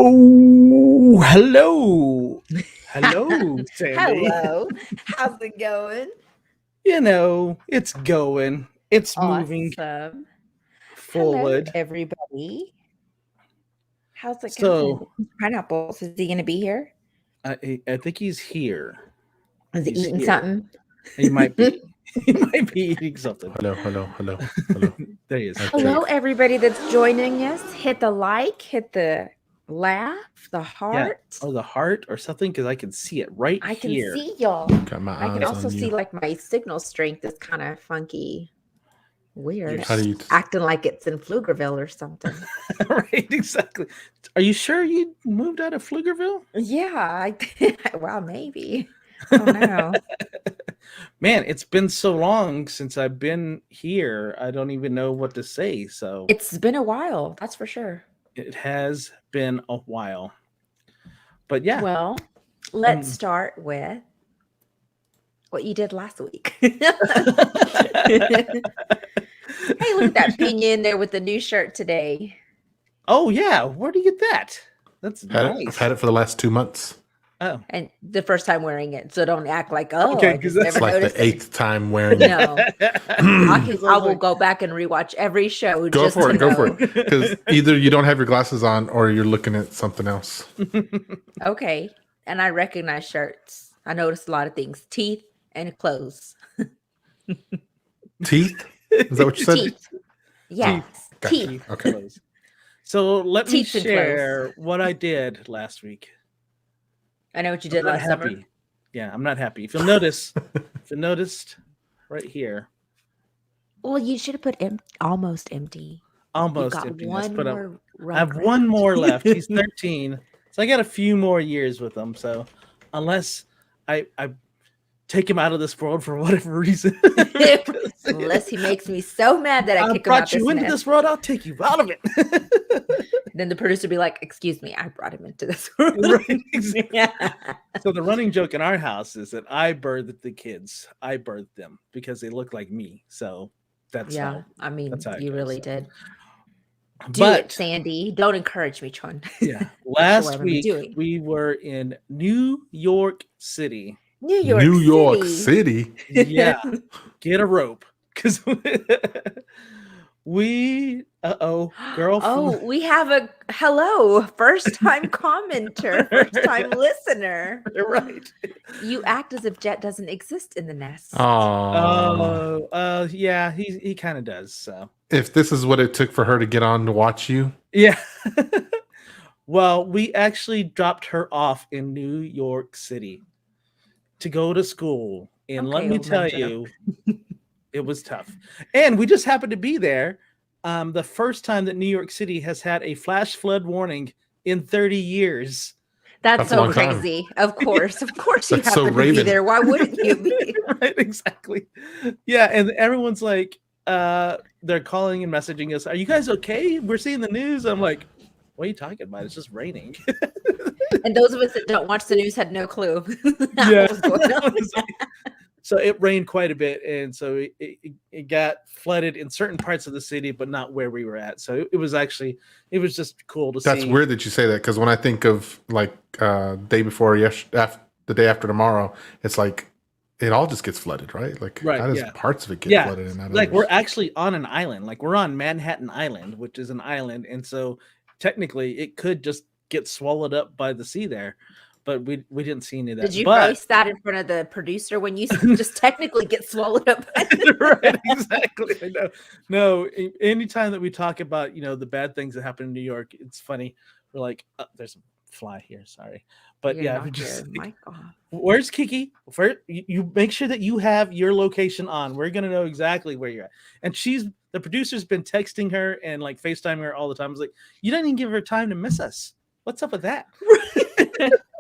Oh, hello. Hello, Sandy. Hello. How's it going? You know, it's going. It's moving Awesome. forward. Hello, everybody. How's it So- going? Pineapples, is he going to be here? I think he's here. Is he He's eating here. something? He might be. He might be eating something. Hello. There he is. Hello, everybody that's joining us. Hit the like, hit the laugh, the heart. Oh, the heart or something, because I can see it right I can here. see y'all. Got my I eyes can also on see you. like my signal strength is kind of funky. Weird. How do you? Acting like it's in Pflugerville or something. Right, exactly. Are you sure you moved out of Pflugerville? Yeah. Well, maybe. I don't know. Man, it's been so long since I've been here. I don't even know what to say. So It's been a while, that's for sure. it has been a while. But yeah, Well, let's start with what you did last week. Hey, look at that pinion there with the new shirt today. Oh yeah, where do you get that? That's I've nice. had it for the last 2 months. Oh, And the first time wearing it, so don't act like, oh, Okay, I 'cause just that's It's never like noticed the it. 8th time wearing it. No, I will go back and rewatch every show. Go just for to it. Go know. for it. Because either you don't have your glasses on or you're looking at something else. Okay, and I recognize shirts. I noticed a lot of things: teeth and clothes. Teeth? Is that what you said? Teeth. Yes, gotcha. teeth. Okay. So let me Teeth and share what I did last week. I know what you I'm did not last summer. happy. Yeah, I'm not happy. If you'll notice, right here, Well, you should have put almost empty. almost You've got empty. one more. I have one more left. He's 13, so I got a few more years with him. So unless I take him out of this world for whatever reason, Unless he makes me so mad that I kick him out brought you this into nest. this world, I'll take you out of it. Then the producer be like, "Excuse me, I brought him into this world." Right, exactly. So the running joke in our house is that I birthed the kids. I birthed them because they look like me. So that's Yeah, how. I mean, That's how it you goes. really did. Do But it, Sandy. Don't encourage me, Chun. yeah, what last I'm week doing. we were in New York City. New York New York City. City. Yeah, get a rope because we girl. Oh, we have a first time commenter, first time listener. Right. You act as if Jet doesn't exist in the nest. Oh. Yeah, he kind of does. So If this is what it took for her to get on to watch you. yeah. Well, we actually dropped her off in New York City to go to school, and let Okay, me old tell man, shut up. you, it was tough. And we just happened to be there the first time that New York City has had a flash flood warning in 30 years. That's That's a so long time. crazy. Of course you That's have so to be Raven. there. Why wouldn't you be? Right, exactly. Yeah, and everyone's like, they're calling and messaging us, "Are you guys okay? We're seeing the news." I'm like, "What are you talking about? It's just raining." And those of us that don't watch the news had no clue. Yeah. What was going on. So it rained quite a bit, and so it got flooded in certain parts of the city, but not where we were at. So it was just cool to see. That's weird that you say that, because when I think of like day before the day after tomorrow, it's like it all just gets flooded, right? Like, Right, how does yeah. parts of it get Yeah, flooded and not like we're others? actually on an island. Like we're on Manhattan Island, which is an island, and so technically it could just get swallowed up by the sea there. But we didn't see any of Did that. you But face that in front of the producer when you just technically get swallowed up by right, exactly. I know. No, anytime that we talk about the bad things that happen in New York, it's funny. We're like, there's a fly here. Sorry, but You're gonna yeah, we knock just your mic off. where's Kiki? You make sure that you have your location on. We're gonna know exactly where you're at. And the producer's been texting her and like FaceTiming her all the time. I was like, you didn't even give her time to miss us. What's up with that?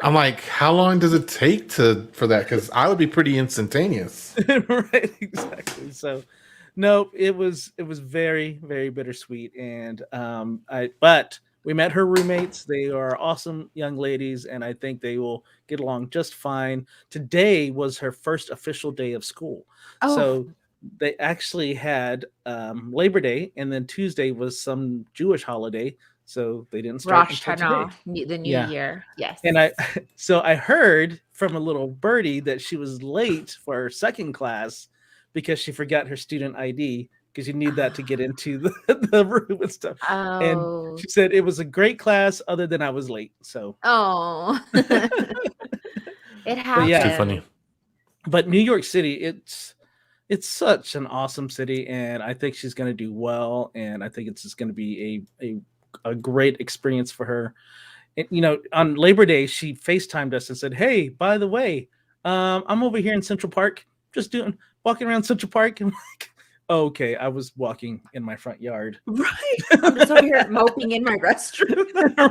I'm like, how long does it take for that? Because I would be pretty instantaneous. Right, exactly. So no, it was very, very bittersweet. And but we met her roommates. They are awesome young ladies, and I think they will get along just fine. Today was her first official day of school. Oh, So they actually had Labor Day, and then Tuesday was some Jewish holiday, so they didn't start Rosh until today. Hashanah, the new Yeah. year. Yes. And I heard from a little birdie that she was late for her second class because she forgot her student ID, because you need that to get into the room and stuff. And Oh. she said it was a great class other than I was late. So Oh. It happens. yeah. Too funny. But New York City, it's such an awesome city, and I think she's going to do well, and I think it's just going to be a great experience for her. And, on Labor Day, she FaceTimed us and said, "Hey, by the way, I'm over here in Central Park, just walking around Central Park." And like, okay, I was walking in my front yard. Right. I'm just over here moping in my restroom.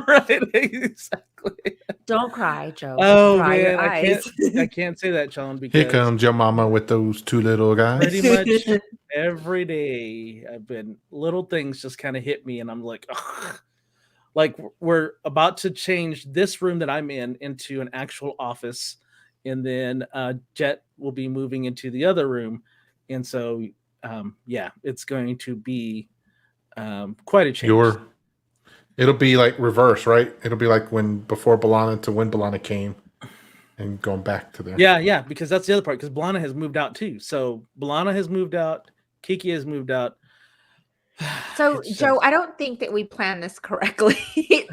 Right, exactly. Don't cry, Joe. Oh Dry your man, eyes. I can't say that, Sean, Here because comes your mama with those two little guys. pretty much every day I've been little things just kind of hit me, and I'm like, ugh. Like we're about to change this room that I'm in into an actual office, and then Jet will be moving into the other room, and so yeah, it's going to be quite a change. It'll be like reverse, right? It'll be like when Balana came and going back to there. Yeah, because that's the other part, because Blana has moved out too. So Blana has moved out, Kiki has moved out. So, Joe, I don't think that we planned this correctly.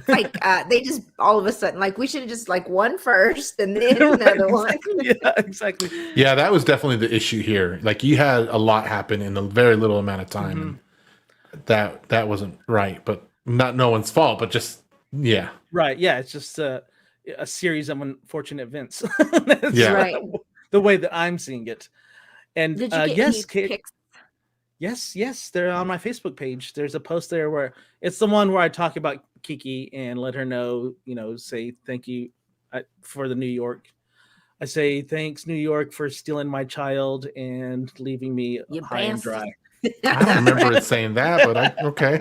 Like, they just all of a sudden, like, we should have just like one first and then another one. Yeah, exactly. Yeah, that was definitely the issue here. Like, you had a lot happen in a very little amount of time, and that wasn't right. But not no one's fault, but just yeah. Right. Yeah, it's just a series of unfortunate events. Yeah. Right. The way that I'm seeing it. And Did you get yes, any pics? yes, they're on my Facebook page. There's a post there where it's the one where I talk about Kiki and let her know, say thank you for the New York. I say thanks, New York, for stealing my child and leaving me You high and bastard. dry. I don't remember it saying that, but okay.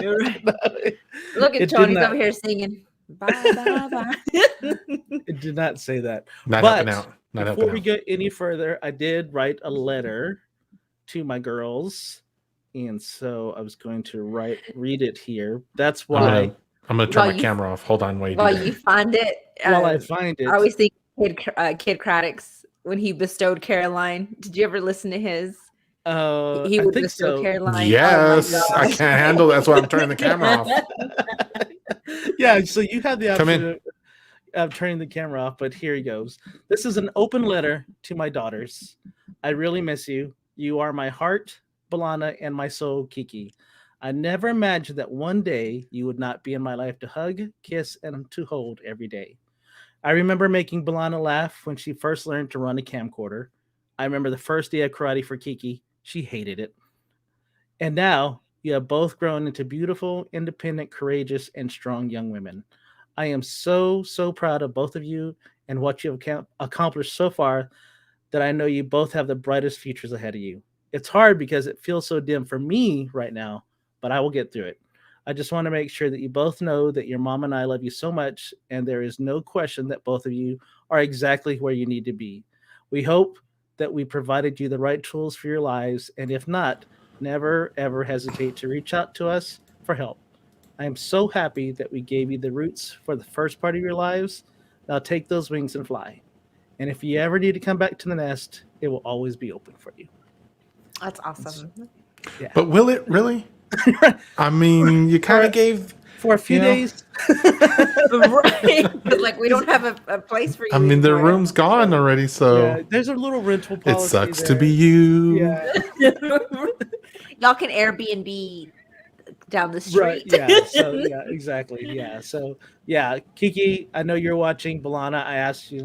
Look at It did Tony's not- over here singing. Bye, bye, bye. It did not say that. Not But helping out. Not before helping we out. go any further, I did write a letter to my girls, and so I was going to read it here. That's why I'm gonna turn While my you- camera off. Hold on, wait. While you find it, while I find it. I always think Kid Craddock's when he bestowed Caroline. Did you ever listen to his? He I would think bestow so. Caroline. Yes, Oh my I gosh. can't handle that. That's why I'm turning the camera off. Yeah, so you have the Come option of turning the camera off, but here he goes. This is an open letter to my daughters. I really miss you. You are my heart, Balana, and my soul, Kiki. I never imagined that one day you would not be in my life to hug, kiss, and to hold every day. I remember making Balana laugh when she first learned to run a camcorder. I remember the first day of karate for Kiki. She hated it. And now you have both grown into beautiful, independent, courageous, and strong young women. I am so, so proud of both of you and what you have accomplished so far, that I know you both have the brightest futures ahead of you. It's hard because it feels so dim for me right now, but I will get through it. I just want to make sure that you both know that your mom and I love you so much, and there is no question that both of you are exactly where you need to be. We hope that we provided you the right tools for your lives, and if not, never ever hesitate to reach out to us for help. I am so happy that we gave you the roots for the first part of your lives. Now take those wings and fly. And if you ever need to come back to the nest, it will always be open for you. That's awesome. Yeah. But will it really? I mean, you kind of gave for a few days. Right. Like we don't have a place for you. I mean, their anymore. room's gone already, so there's a little rental policy. it sucks there. to be you. Yeah. Y'all can Airbnb down the street. Right. Yeah. So yeah, exactly. Yeah. So yeah, Kiki, I know you're watching. Balana, I asked you.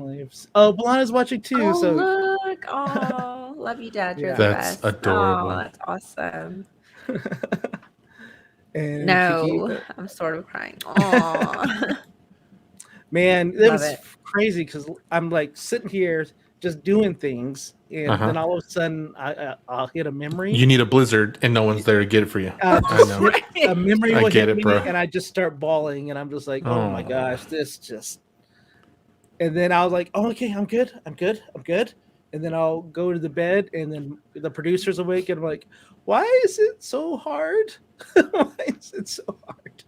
Balana's watching too. Oh, so look. Oh, love you, Dad. You're the That's best. adorable. Oh, that's awesome. and No, Kiki, I'm sort of crying. Oh, man, it Love was it. crazy because I'm like sitting here just doing things, and Uh-huh. then all of a sudden I'll hit a memory. You need a blizzard, and no one's there to get it for you. I know. A memory I will get hit it, me, bro. and I just start bawling, and I'm just like, oh my Oh. gosh, this just. And then I was like, oh, okay, I'm good. And then I'll go to the bed, and then the producer's awake, and I'm like, why is it so hard? Why is it so hard?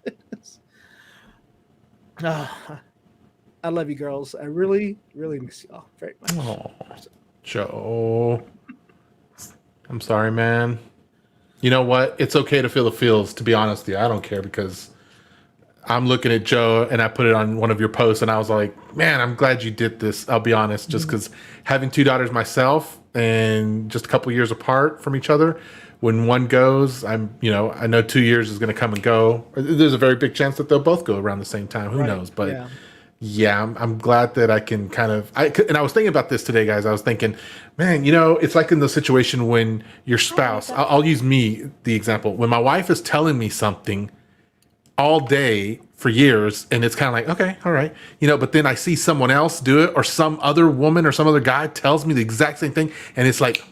I love you, girls. I really, really miss y'all very much. Oh, Joe. I'm sorry, man. You know what? It's okay to feel the feels, to be honest with you. I don't care because I'm looking at Joe and I put it on one of your posts and I was like, man, I'm glad you did this. I'll be honest, just because having two daughters myself and just a couple years apart from each other, when one goes, I know 2 years is going to come and go. There's a very big chance that they'll both go around the same time. Who knows? But yeah, I'm glad that I can kind of, and I was thinking about this today, guys. I was thinking, man, it's like in the situation when your spouse, I'll use me, the example, when my wife is telling me something all day for years, and it's kind of like, okay, all right, but then I see someone else do it, or some other woman or some other guy tells me the exact same thing, and it's like,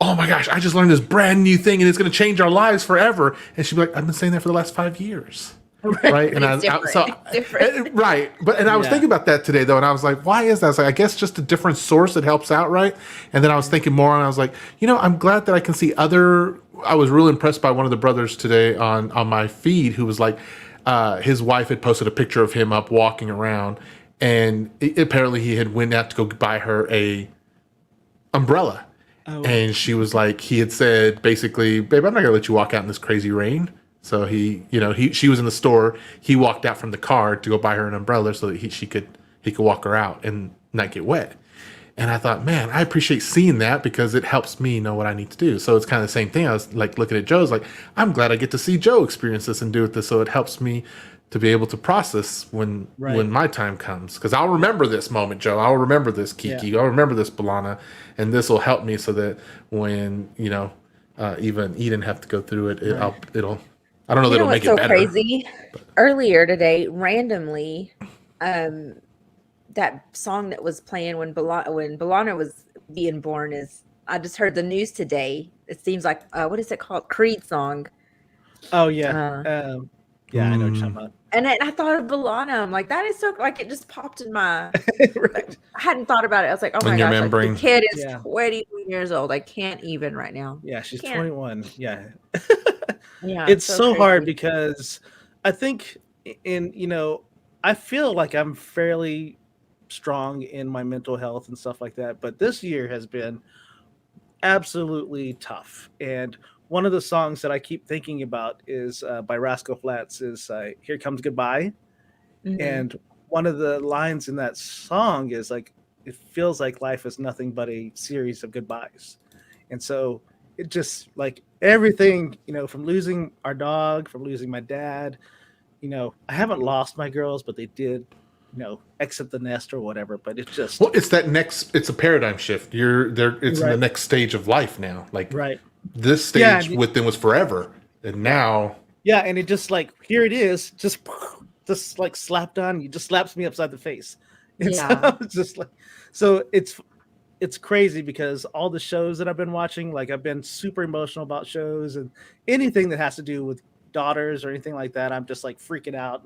oh my gosh, I just learned this brand new thing, and it's going to change our lives forever. And she'd be like, I've been saying that for the last 5 years. Right. And It's different. right. But, and I was thinking about that today though. And I was like, why is that? I was like, I guess just a different source that helps out. Right. And then I was thinking more and I was like, I'm glad that I can see I was really impressed by one of the brothers today on my feed who was like, his wife had posted a picture of him up walking around, and apparently he had went out to go buy her a umbrella. Oh. And she was like, he had said basically, babe, I'm not gonna let you walk out in this crazy rain. So she was in the store. He walked out from the car to go buy her an umbrella so that he could walk her out and not get wet. And I thought, man, I appreciate seeing that because it helps me know what I need to do. So it's kind of the same thing. I was like looking at Joe's like, I'm glad I get to see Joe experience this and do this. So it helps me to be able to process when my time comes. Because I'll remember this moment, Joe. I'll remember this, Kiki. Yeah. I'll remember this, Balana. And this will help me so that when, even Eden have to go through it, it'll I don't know that it'll make it better. Crazy. But. Earlier today, randomly, that song that was playing when Balana was being born I just heard the news today. It seems like what is it called? Creed song. Oh yeah. I know what you're talking about. And I thought of Balana. I'm like, that is so like it just popped in my right. I hadn't thought about it. I was like, oh my gosh, like, the kid is 21 years old. I can't even right now. Yeah, she's 21. Yeah. Yeah, it's so hard because I think I feel like I'm fairly strong in my mental health and stuff like that, but this year has been absolutely tough. And one of the songs that I keep thinking about is by Rascal Flatts is Here Comes Goodbye. Mm-hmm. And one of the lines in that song is like, it feels like life is nothing but a series of goodbyes. And so it just like everything, from losing our dog, from losing my dad, I haven't lost my girls, but they did, exit the nest or whatever. But it's just, it's a paradigm shift. It's in the next stage of life now. Like this stage with them was forever. And now. Yeah. And it just like, here it is, just like slapped on, you just slaps me upside the face. And so it's just like, so it's crazy because all the shows that I've been watching, like I've been super emotional about shows and anything that has to do with daughters or anything like that. I'm just like freaking out.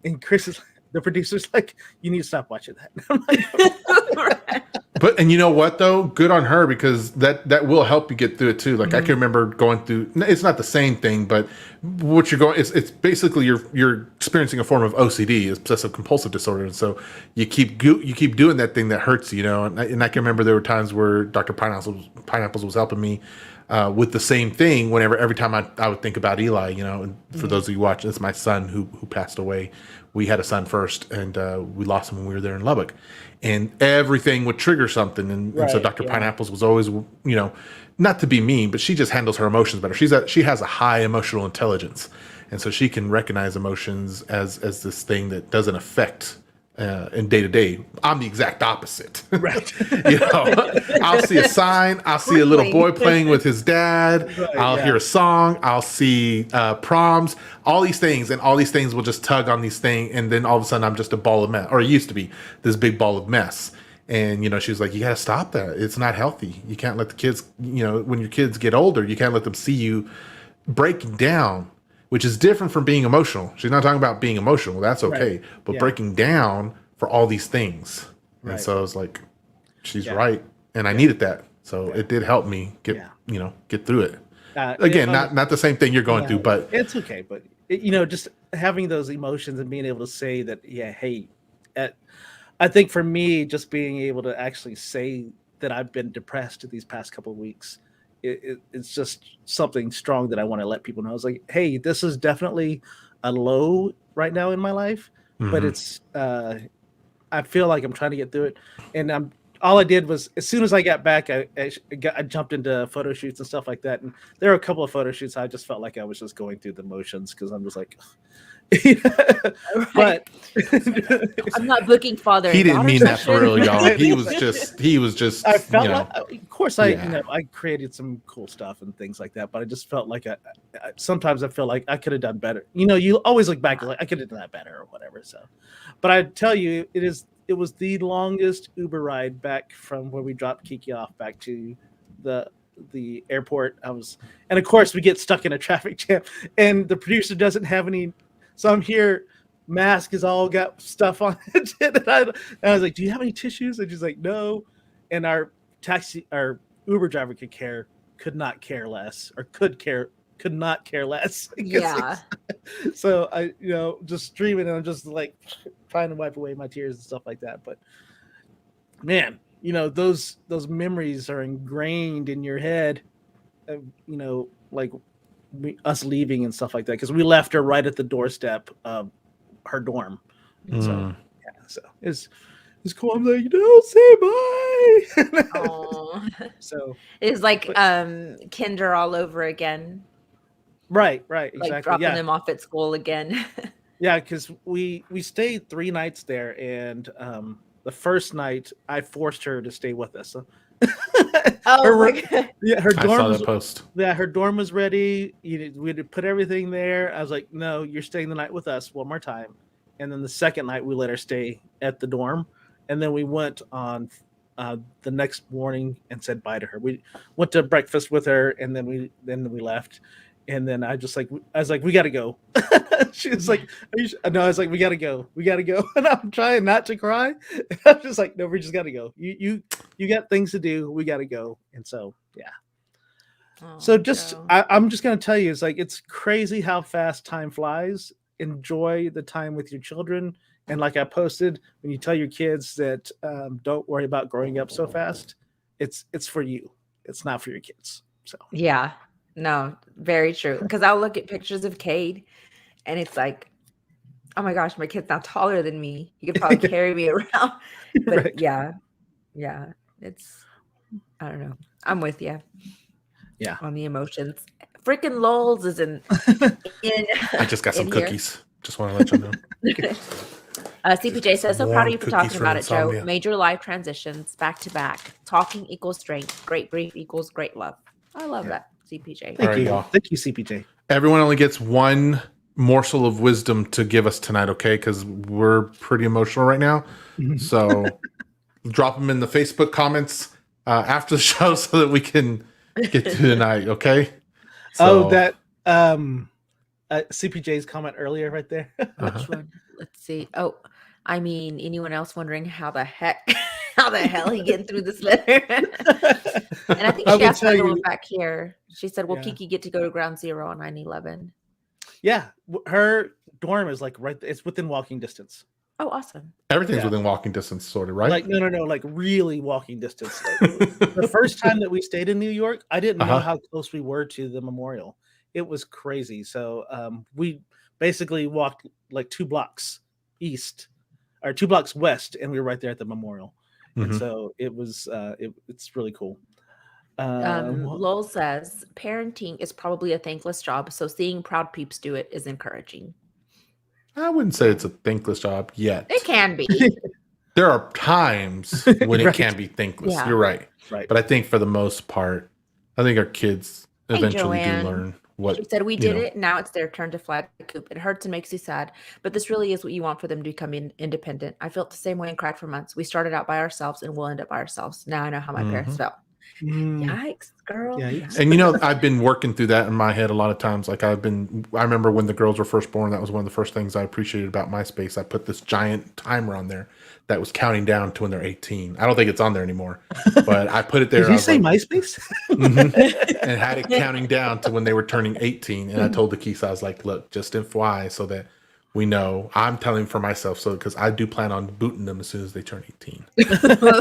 And Chris is the producer's like, you need to stop watching that. I'm like, But and you know what though? Good on her, because that will help you get through it too. Like I can remember going through. It's not the same thing, but what you're going. It's basically you're experiencing a form of OCD, obsessive compulsive disorder, and so you keep doing that thing that hurts you. You know, and I can remember there were times where Dr. Pineapples was helping me with the same thing. Whenever every time I would think about Eli, you know, and for those of you watching, it's my son who passed away. We had a son first, and we lost him when we were there in Lubbock. And everything would trigger something, and so Dr. Pineapples was always, you know, not to be mean, but she just handles her emotions better. She has a high emotional intelligence, and so she can recognize emotions as this thing that doesn't affect in day to day. I'm the exact opposite. Right. You know, I'll see a sign, I'll see a little boy playing with his dad, I'll hear a song, I'll see proms, all these things, and all these things will just tug on these things, and then all of a sudden I'm just a ball of mess, or it used to be this big ball of mess. And you know, she was like, you got to stop that. It's not healthy. You can't let the kids, you know, when your kids get older, you can't let them see you breaking down, which is different from being emotional. She's not talking about being emotional. That's okay. But breaking down for all these things. And so I was like, she's right. And I needed that. So it did help me get through it. Again, not the same thing you're going through, but it's okay. But you know, just having those emotions and being able to say that, hey, I think for me, just being able to actually say that I've been depressed these past couple of weeks, it's just something strong that I want to let people know. I was like, hey, this is definitely a low right now in my life, but it's I feel like I'm trying to get through it. And all I did was, as soon as I got back, I jumped into photo shoots and stuff like that. And there were a couple of photo shoots I just felt like I was just going through the motions, because I'm just like, but I'm not booking father. He didn't mean that for real, y'all. He was just. I felt like, of course, I created some cool stuff and things like that, but I just felt like sometimes I feel like I could have done better. You know, you always look back like I could have done that better or whatever. So, but I tell you, it was the longest Uber ride back from where we dropped Kiki off back to the airport. And of course we get stuck in a traffic jam, and the producer doesn't have any. So I'm here, mask is all got stuff on it. And I was like, do you have any tissues? And she's like, no. And our Uber driver could not care less. Yeah. So I, just streaming, and I'm just like trying to wipe away my tears and stuff like that. But man, those memories are ingrained in your head, like us leaving and stuff like that, because we left her right at the doorstep of her dorm. And so it's cool. I'm like, say bye. Oh, so it's like kinder all over again. Right, exactly. Like dropping them off at school again. Yeah, because we stayed 3 nights there, and the first night I forced her to stay with us. Oh my God. Yeah, her dorm. I saw that post. Yeah, her dorm was ready. We had to put everything there. I was like, no, you're staying the night with us one more time. And then the second night we let her stay at the dorm, and then we went on the next morning and said bye to her. We went to breakfast with her, and then we left. And then I was like, we got to go. She was like, no, I was like, we got to go. And I'm trying not to cry. And I'm just like, no, we just got to go. You got things to do. We got to go. And so, yeah. Oh, so just, I'm just going to tell you, it's crazy how fast time flies. Enjoy the time with your children. And like I posted, when you tell your kids that don't worry about growing up so fast, it's for you. It's not for your kids. So, yeah. No, very true. Because I'll look at pictures of Cade, and it's like, oh my gosh, my kid's now taller than me. He could probably carry me around. But right. yeah, it's, I don't know. I'm with you. Yeah. On the emotions. Freaking Lowell's is in I just got some cookies. Just want to let you know. CPJ says, so proud of you for talking about it, Joe. insomnia. Major life transitions back to back. Talking equals strength. Great brief equals great love. I love that, CPJ. Thank right, you. y'all. Thank you, CPJ. Everyone only gets one morsel of wisdom to give us tonight, okay? Because we're pretty emotional right now. So drop them in the Facebook comments after the show so that we can get through the night, okay? So, that CPJ's comment earlier right there. Which one? Let's see. Oh, I mean, anyone else wondering how the heck how the hell he getting through this letter? And I think I she will asked tell another you- one back here. She said, "Will Yeah. Kiki get to go to Ground Zero on 9/11?" Yeah, her dorm is like right. It's within walking distance. Oh, awesome! Everything's Yeah. within walking distance, sort of, right? Like no, like really walking distance. The first time that we stayed in New York, I didn't know Uh-huh. how close we were to the memorial. It was crazy. So we basically walked like 2 blocks east or 2 blocks west, and we were right there at the memorial. And Mhm. so it was. It's really cool. Lowell says, "Parenting is probably a thankless job, so seeing proud peeps do it is encouraging." I wouldn't say it's a thankless job yet. It can be. There are times when it Right. can be thankless. Yeah. You're right. Right. But I think for the most part, I think our kids Hey, eventually do Joanne. learn what. She said, "We you did know. it. Now it's their turn to fly the coop. It hurts and makes you sad, but this really is what you want for them to become independent. I felt the same way and cried for months. We started out by ourselves and we'll end up by ourselves. Now I know how my parents Mhm. felt." Yikes, girl. Yikes. And I've been working through that in my head a lot of times. Like I remember when the girls were first born, that was one of the first things I appreciated about MySpace. I put this giant timer on there that was counting down to when they're 18. I don't think it's on there anymore, but I put it there. Did you say MySpace? Mhm. And had it counting down to when they were turning 18. And I told the Keith, I was like, look, just FYI, so that we know. I'm telling for myself, so because I do plan on booting them as soon as they turn 18.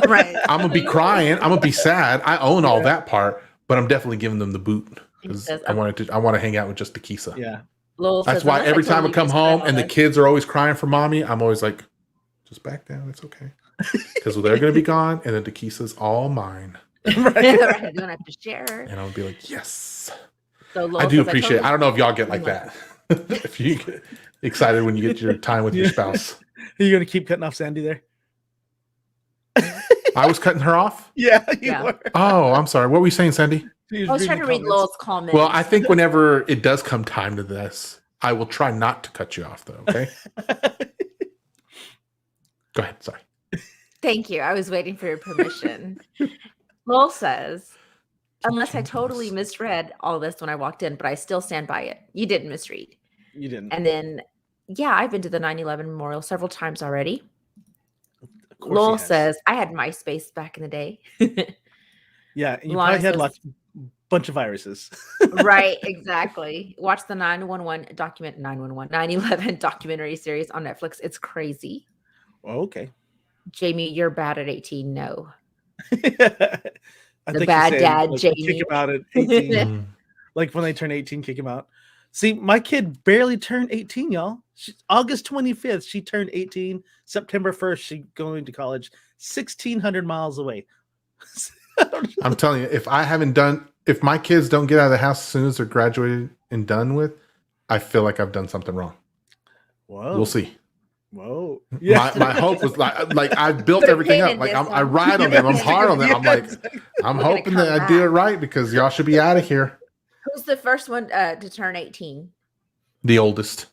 Right. I'm gonna be crying. I'm gonna be sad. I own all that part, but I'm definitely giving them the boot because says, I want to hang out with just the Kisa. Yeah. Lowell That's says, why "Unless every time I totally come misread home all and the this." kids are always crying for mommy, I'm always like, just back down. It's okay. Because they're going to be gone and then the Kisa's all mine. Right, you don't have to share. And I'll be like, yes. So Lowell I do says, appreciate it. I don't know if y'all get like totally- that. If you get excited when you get your time with your spouse. Are you gonna keep cutting off Sandy there? I was cutting her off. Yeah, you Yeah. were. Oh, I'm sorry. What were you saying, Sandy? She I was trying to read comments. Lowell's comments. Well, I think whenever it does come time to this, I will try not to cut you off, though. Okay. Go ahead. Sorry. Thank you. I was waiting for your permission. Lowell says, "Unless I totally misread all this when I walked in, but I still stand by it. You didn't misread." You didn't. And then, yeah, I've been to the 9/11 memorial several times already. Of course Lowell he has. says, "I had MySpace back in the day." Yeah, and you Lana probably had says- lots, bunch of viruses. Right, exactly. Watch the 9/11 documentary series on Netflix. It's crazy. Oh, okay. Jamie, you're bad at 18. No. I think he bad said, dad, like, Jamie. kick him out at 18. Mm. Like when they turn 18, kick him out. See, my kid barely turned 18, y'all. August 25th, she turned 18. September 1st, she going to college 1,600 miles away. I'm telling you, if my kids don't get out of the house as soon as they're graduated and done with, I feel like I've done something wrong. Whoa. We'll see. Whoa. Yeah. My hope was like I built Put a everything pin up. in Like this I one. ride on them. I'm hard on them. I'm like, I'm We're gonna hoping that come I did it back. right because y'all should be out of here. Who's the first one to turn 18? The oldest,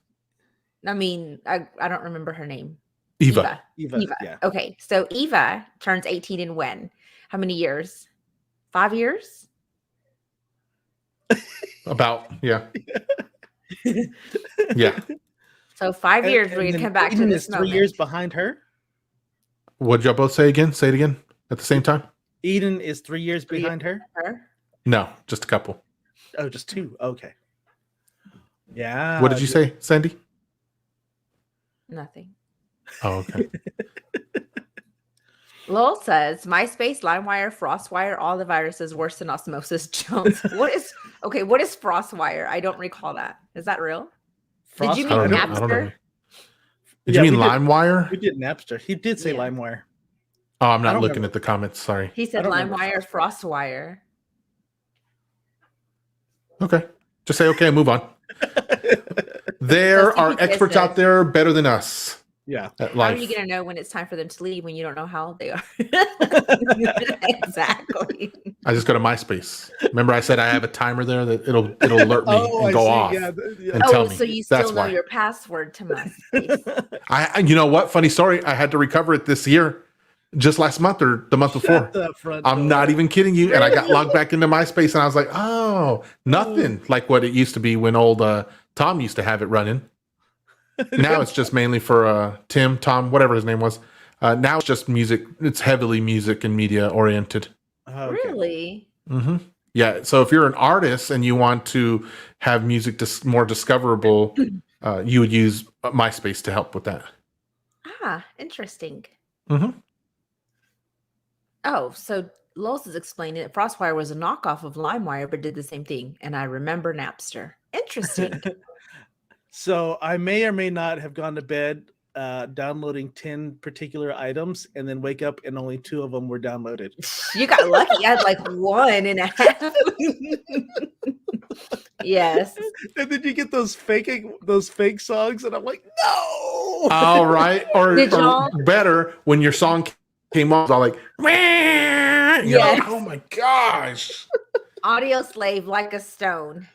I mean, I don't remember her name. Eva. Eva. Eva. Yeah. Okay, so Eva turns 18 in when? How many years? 5 years? About yeah. Yeah. So 5 years, we're And gonna then come back to Eden this is 3 moment. years behind her. What'd y'all both say again? Say it again at the same time. Eden is 3 years 3 years. behind her. Her? No, just a couple. Oh, just 2. Okay. Yeah. What did you say, Sandy? Nothing. Oh, okay. Lowell says MySpace, LimeWire, FrostWire, all the viruses worse than Osmosis Jones. What is FrostWire? I don't recall that. Is that real? Did you I mean don't know. Napster? I don't know. Did Yeah, you mean we did- LimeWire? We did Napster. He did say Yeah. LimeWire. Oh, I'm I not don't looking remember. at the comments. Sorry. He said I don't remember LimeWire, FrostWire. Okay. Just say okay and move on. There So are Stevie experts says- out there better than us Yeah. at How life. are you going to know when it's time for them to leave when you don't know how old they are? Exactly. I just go to MySpace. Remember, I said I have a timer there that it'll alert me and go off. Yeah, And tell Oh, me. so you That's still know why. your password to MySpace. You know what? Funny story. I had to recover it this year, just last month or the month before. Shut the front I'm door. not even kidding you. And I got Really? logged back into MySpace, and I was like, oh, nothing like what it used to be when old Tom used to have it running. Now it's just mainly for Tim, Tom, whatever his name was. Now it's just music. It's heavily music and media oriented. Okay. Really? Mm-hmm. Yeah. So if you're an artist and you want to have music more discoverable, you would use MySpace to help with that. Ah, interesting. Mm-hmm. Oh, so Lowe's is explaining that FrostWire was a knockoff of LimeWire, but did the same thing. And I remember Napster. Interesting. So I may or may not have gone to bed downloading 10 particular items and then wake up and only 2 of them were downloaded. You got lucky. I had like 1.5. Yes. And then you get those fake songs, and I'm like, no. All right. Or y'all- better, when your song came on, I was all like, man. Yes. Oh my gosh. Audio slave like a stone.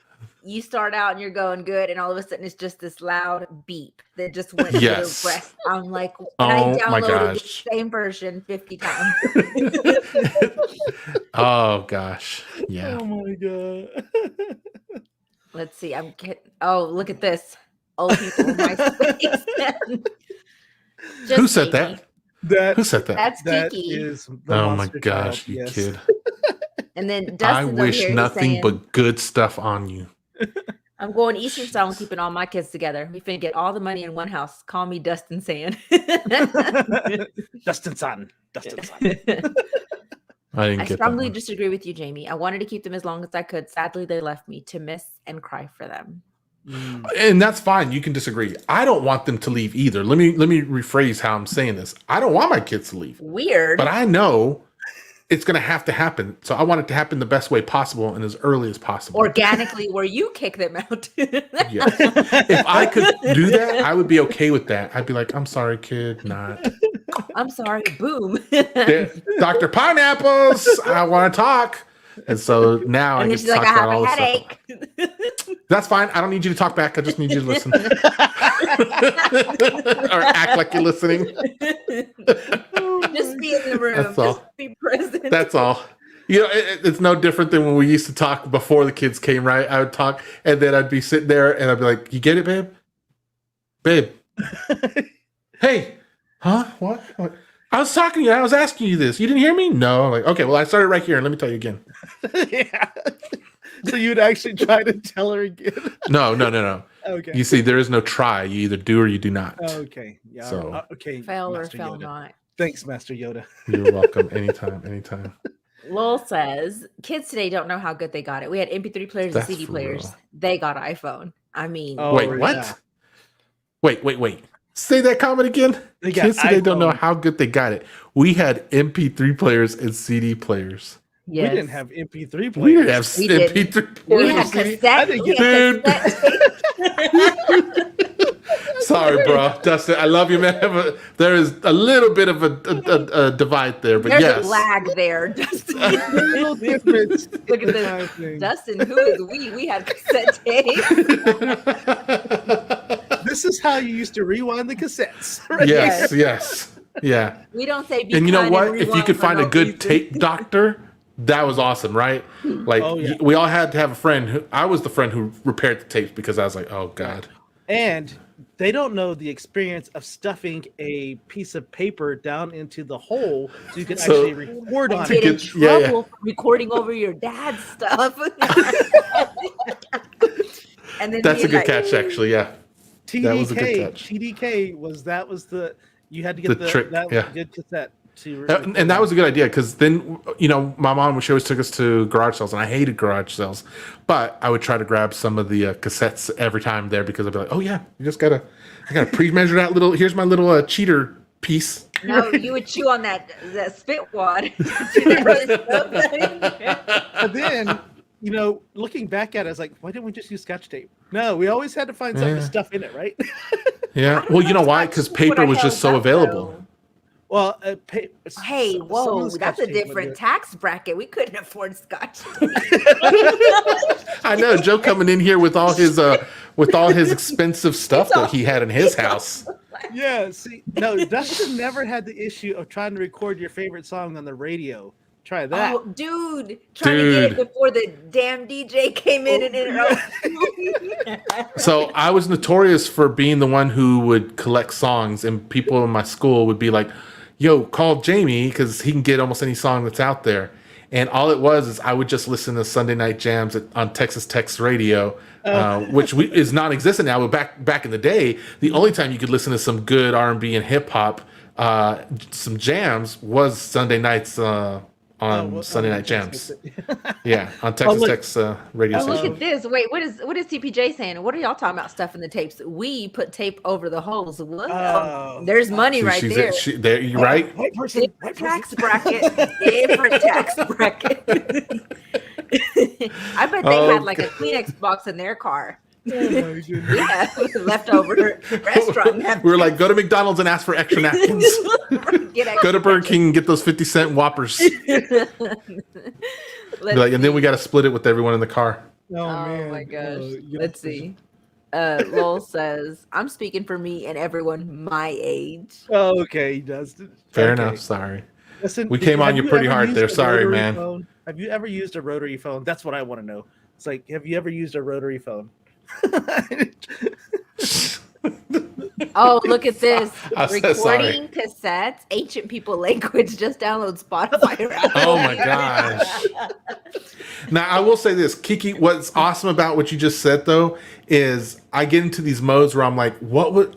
You start out and you're going good, and all of a sudden it's just this loud beep that just went to Yes. the rest. I'm like, and Oh I my downloaded gosh. the same version 50 times. Oh gosh. Yeah. Oh my god. Let's see. I'm kidding. Oh, look at this. Old people in my space. Who said that? That Who said that? That's that Kiki. is the Oh my monster gosh, child, you yes. kid. And then I Dustin's over wish here, he's nothing saying, but good stuff on you. I'm going Eastern style and keeping all my kids together. We finna get all the money in one house. Call me Dustin Sand. Dustin Son. Dustin Son. I didn't I get strongly that. disagree with you, Jamie. I wanted to keep them as long as I could. Sadly, they left me to miss and cry for them. Mm. And that's fine. You can disagree. I don't want them to leave either. Let me rephrase how I'm saying this. I don't want my kids to leave, Weird. but I know it's going to have to happen. So I want it to happen the best way possible and as early as possible. Organically, where you kick them out. Yeah. If I could do that, I would be okay with that. I'd be like, I'm sorry, kid, not. I'm sorry. Boom. Dr. Pineapples, I want to talk. And so now I And get then to she's talk like, I about have all a this stuff. headache. That's fine. I don't need you to talk back. I just need you to listen. Or act like you're listening. Just be in the room. That's all. Just be present. That's all. You know, it's no different than when we used to talk before the kids came, right? I would talk, and then I'd be sitting there, and I'd be like, you get it, babe? Babe. Hey. Huh? What? I was talking to you. I was asking you this. You didn't hear me? No. I'm like, okay, well, I started right here, and let me tell you again. Yeah. So you'd actually try to tell her again. No. Okay. You see, there is no try. You either do or you do not. Okay. Yeah. So- Okay. Fail or Master fail Yoda. not. Thanks, Master Yoda. You're welcome. Anytime. Lowell says, kids today don't know how good they got it. We had MP3 players That's and CD for players. real. They got iPhone. I mean, Oh, Wait, what? yeah. Wait. Say that comment again. They got Kids today don't know iPhone. how good they got it. We had MP3 players and CD players. yes. We didn't have MP3 players. We didn't have We didn't. MP3 We players. had and CD. cassette. didn't We get- had cassette. Sorry, bro. Dustin, I love you, man. There is a little bit of a divide there, but There's yes. a lag there, Dustin. Little difference. Look at I this. think. Dustin, who is we? We had cassette tapes. This is how you used to rewind the cassettes. Right? yes. Yeah. We don't say be And you know kind what? and If you rewind could for find a no good reason. tape doctor, that was awesome, right? Like Oh, yeah. we all had to have a friend who I was the friend who repaired the tapes because I was like, oh God. And they don't know the experience of stuffing a piece of paper down into the hole so you can So- actually record on And it. get in get- yeah, trouble for recording over your dad's stuff. And then That's a be good like, catch, actually. Yeah. That was a good TDK. catch. TDK was the you had to get The the trick, that yeah. good cassette to And that was a good idea because then, you know, my mom, she always took us to garage sales, and I hated garage sales, but I would try to grab some of the cassettes every time there because I'd be like, oh yeah, I gotta pre-measure that little. Here's my little cheater piece. no, you would chew on that spit wad. But then, you know, looking back at it, I was like, why didn't we just use Scotch tape? No, we always had to find something to Yeah. stuff in it, right? Yeah. Well, you know why? Because paper was just so available. Well, Hey, some of whoa, the that's Scotch a tape would different do it. tax bracket. We couldn't afford Scotch tape. I know Joe coming in here with all his expensive stuff that he had in his house. Yeah, see, no, Dustin never had the issue of trying to record your favorite song on the radio. Try that. Oh, dude, trying to get it before the damn DJ came in and interrupted. So I was notorious for being the one who would collect songs, and people in my school would be like, yo, call Jamie because he can get almost any song that's out there. And all it was is I would just listen to Sunday night jams on Texas Tex Radio, which is non-existent now. But back in the day, the only time you could listen to some good R&B and hip hop, some jams, was Sunday nights on Sunday Night Jams. Yeah, on Texas Tech's radio station. Look at this. Wait, what is TPJ saying? What are y'all talking about stuff in the tapes? We put tape over the holes. What? There's money right there. There, you right? Different tax bracket. Different tax bracket. I bet they had like a Kleenex box in their car. Oh my goodness. Yeah, leftover restaurant. We were like, go to McDonald's and ask for extra napkins. Go to Burger King and get those 50-cent Whoppers. And then we got to split it with everyone in the car. Oh my gosh. Let's see. Lowell says, I'm speaking for me and everyone my age. Oh, okay, he does. Fair enough. Sorry. Listen, we came on you pretty hard there. Sorry, man. Phone? Have you ever used a rotary phone? That's what I want to know. It's like, have you ever used a rotary phone? Oh, look at this. Recording cassettes, ancient people language. Just download Spotify. Oh my gosh. Now I will say this, Kiki, what's awesome about what you just said though is I get into these modes where I'm like,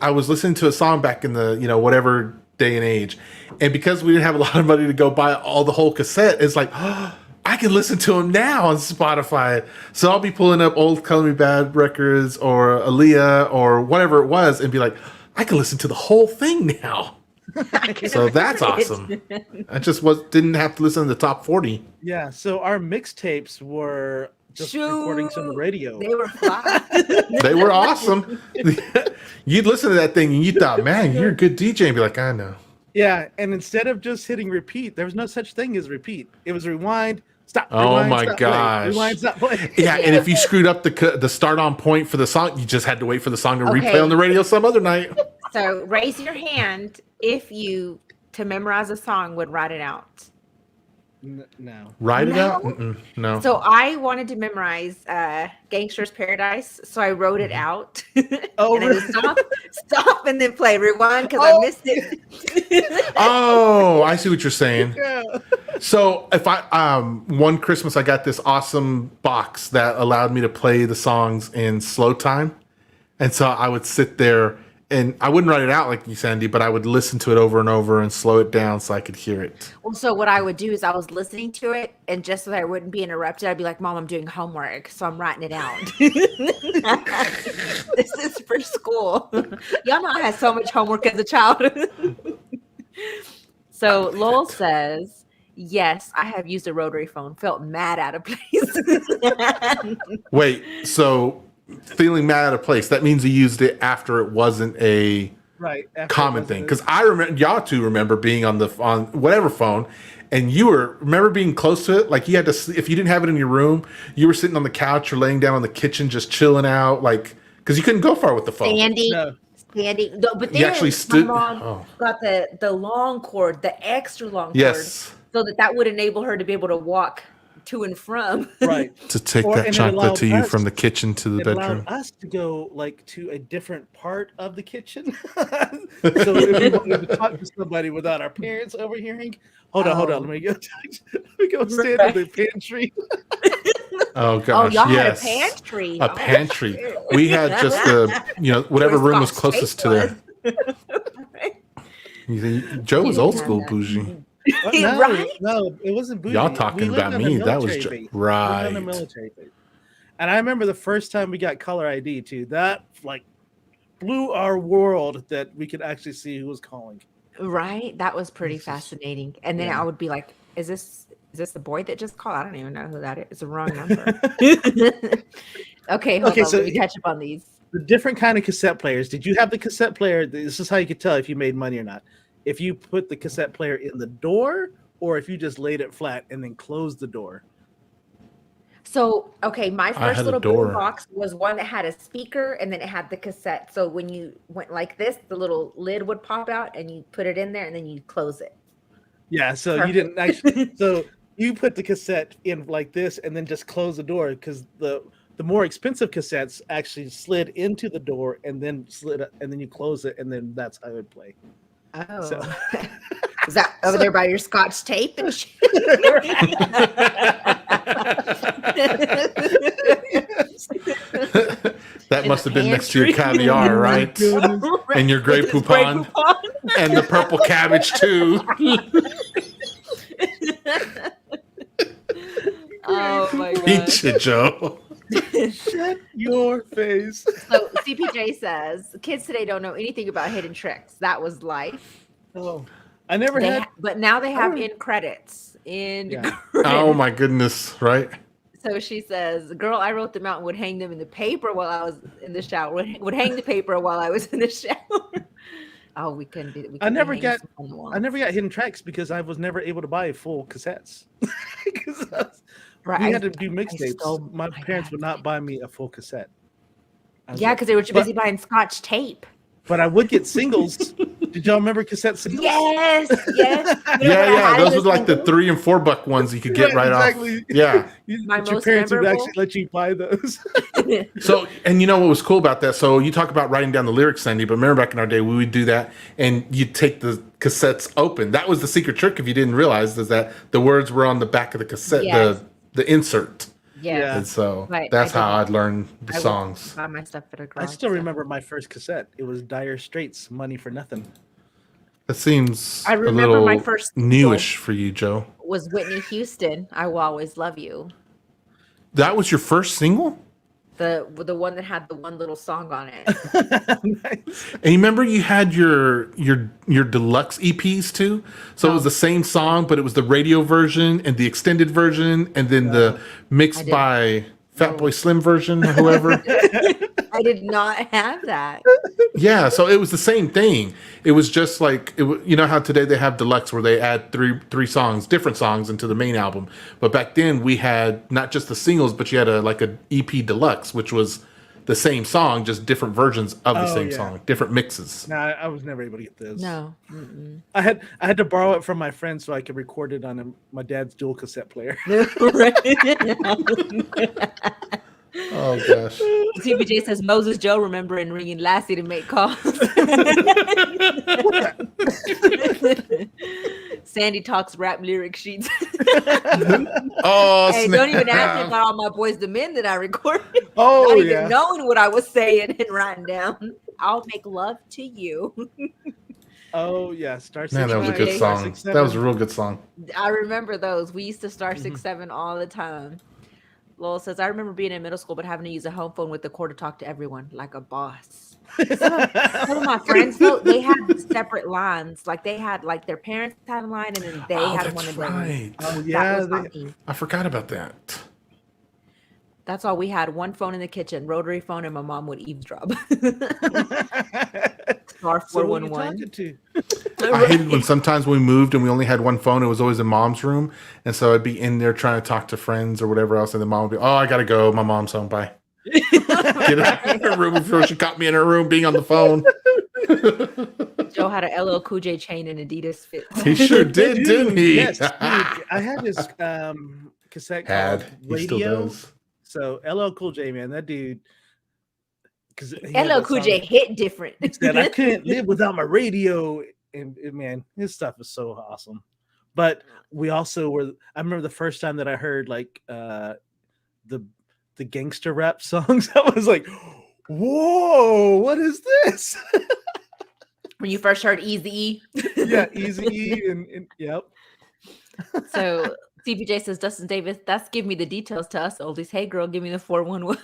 I was listening to a song back in the, whatever day and age. And because we didn't have a lot of money to go buy the whole cassette, it's like, I can listen to them now on Spotify. So I'll be pulling up old Color Me Bad records or Aaliyah or whatever it was and be like, I can listen to the whole thing now. So that's awesome. I just didn't have to listen to the top 40. Yeah, so our mixtapes were just recordings on the radio. They were fly. They were awesome. You'd listen to that thing and you thought, man, you're a good DJ, and be like, I know. Yeah, and instead of just hitting repeat, there was no such thing as repeat. It was rewind, stop. Oh rewind, my stop, gosh! play, rewind, stop, play. Yeah, and if you screwed up the start on point for the song, you just had to wait for the song to replay on the radio some other night. So raise your hand if you, to memorize a song, would write it out. No. Write it out? No. So I wanted to memorize Gangster's Paradise, so I wrote it out. Oh, and really? I just stop, and then play rewind because I missed it. Oh, I see what you're saying. Yeah. So if one Christmas I got this awesome box that allowed me to play the songs in slow time, and so I would sit there. And I wouldn't write it out like you, Sandy, but I would listen to it over and over and slow it down so I could hear it. Well, so what I would do is I was listening to it, and just so that I wouldn't be interrupted, I'd be like, Mom, I'm doing homework, so I'm writing it out. This is for school. Y'all know I had so much homework as a child. So Lowell says, yes, I have used a rotary phone. Felt mad out of place. Wait, so... feeling mad out of place, that means he used it after it wasn't a common thing. Because I remember y'all two remember being on whatever phone, and remember being close to it. Like you had to, if you didn't have it in your room, you were sitting on the couch or laying down on the kitchen just chilling out, like because you couldn't go far with the phone. Standing. No, but then actually stood. My mom got the long cord, the extra long cord, yes, so that would enable her to be able to walk to and from, right, to take that chocolate to you from the kitchen to the bedroom. Allowed us to go like to a different part of the kitchen. So if we wanted to talk to somebody without our parents overhearing, hold on, let me go stand in the pantry. Oh gosh, y'all yes, had a pantry. A pantry. We had just whatever room was closest to there. Joe was old school bougie. No, it wasn't bougie. Y'all talking about me? That was right. On the military base. And I remember the first time we got caller ID too. That like blew our world that we could actually see who was calling. Right, that was pretty fascinating. And then I would be like, "Is this the boy that just called? I don't even know who that is. It's the wrong number." Okay, hold on. So let me catch up on these. The different kind of cassette players. Did you have the cassette player? This is how you could tell if you made money or not. If you put the cassette player in the door or if you just laid it flat and then closed the door. So, okay, my first little boom box was one that had a speaker and then it had the cassette. So when you went like this, the little lid would pop out and you put it in there and then you close it. Yeah, so Perfect. You didn't actually, so you put the cassette in like this and then just close the door because the more expensive cassettes actually slid into the door and then slid and then you close it and then that's how it would play. Oh, so. Is that over there by your Scotch tape and shit? That must have been next to your caviar, right? And your Grey Poupon. And the purple cabbage, too. Oh, my God. Eat it, Joe. Shut your face. So CPJ says, kids today don't know anything about hidden tricks. That was life. Oh, I never had. But now they have in credits. Oh, my goodness, right? So she says, girl, I wrote them out and would hang them in the paper while I was in the shower. Would hang the paper while I was in the shower. Oh, we couldn't do it. I never got hidden tracks because I was never able to buy full cassettes. We had to do mixtapes. My parents would not buy me a full cassette. Yeah, because they were too busy buying Scotch tape. But I would get singles. Did y'all remember cassette singles? Yes. Yeah. Those were like the $3 and $4 ones you could get right off. Yeah. Your parents would actually let you buy those. So, and you know what was cool about that? So you talk about writing down the lyrics, Sandy, but remember back in our day, we would do that and you'd take the cassettes open. That was the secret trick, if you didn't realize, is that the words were on the back of the cassette, the insert. Yeah. And so that's how I'd learn the songs. Buy my stuff at a garage. I still remember my first cassette. It was Dire Straits, Money for Nothing. That seems I remember a little my first newish for you, Joe. Was Whitney Houston, I Will Always Love You. That was your first single? The one that had the one little song on it. Nice. And you remember you had your deluxe EPs too? So it was the same song, but it was the radio version and the extended version, and then the mixed by Fatboy Slim version or whoever. I did not have that. Yeah, so it was the same thing. It was just like you know how today they have deluxe where they add three songs, different songs into the main album. But back then we had not just the singles, but you had a EP deluxe, which was the same song, just different versions of the same song, different mixes. No, I was never able to get those. No. I had to borrow it from my friend so I could record it on my dad's dual cassette player. Oh gosh. CBJ says Moses Joe remembering ringing Lassie to make calls. Sandy talks rap lyric sheets. Oh, hey, don't even ask me about all my Boys the Men that I recorded. Oh, not even knowing what I was saying and writing down. I'll make love to you. Oh yeah, Star 6. Man, that was a good song. That was a real good song. I remember those. We used to Star 6-7 all the time. Lowell says, I remember being in middle school, but having to use a home phone with the cord to talk to everyone like a boss. Some of my friends, though, they had separate lines. Like they had, like their parents had a line, and then they had one of them. Right. Oh yeah, I forgot about that. That's all we had. One phone in the kitchen, rotary phone, and my mom would eavesdrop. Star 411. I hated when sometimes we moved and we only had one phone. It was always in mom's room. And so I'd be in there trying to talk to friends or whatever else. And then mom would be, oh, I got to go. My mom's home. Bye. Get out of her room before she caught me in her room being on the phone. Joe had a LL Cool J chain and Adidas fit. He sure did, didn't he? Yes, dude, I had this cassette called Radio. He still does. So LL Cool J, man, that dude. LL Cool J hit different. He said, I couldn't live without my radio. And man, his stuff is so awesome. But we also were. I remember the first time that I heard like the gangster rap songs. I was like, "Whoa, what is this?" When you first heard Eazy-E. Yeah, Eazy-E, and yep. So CPJ says, Dustin Davis, that's give me the details to us oldies. Hey girl, give me the 411.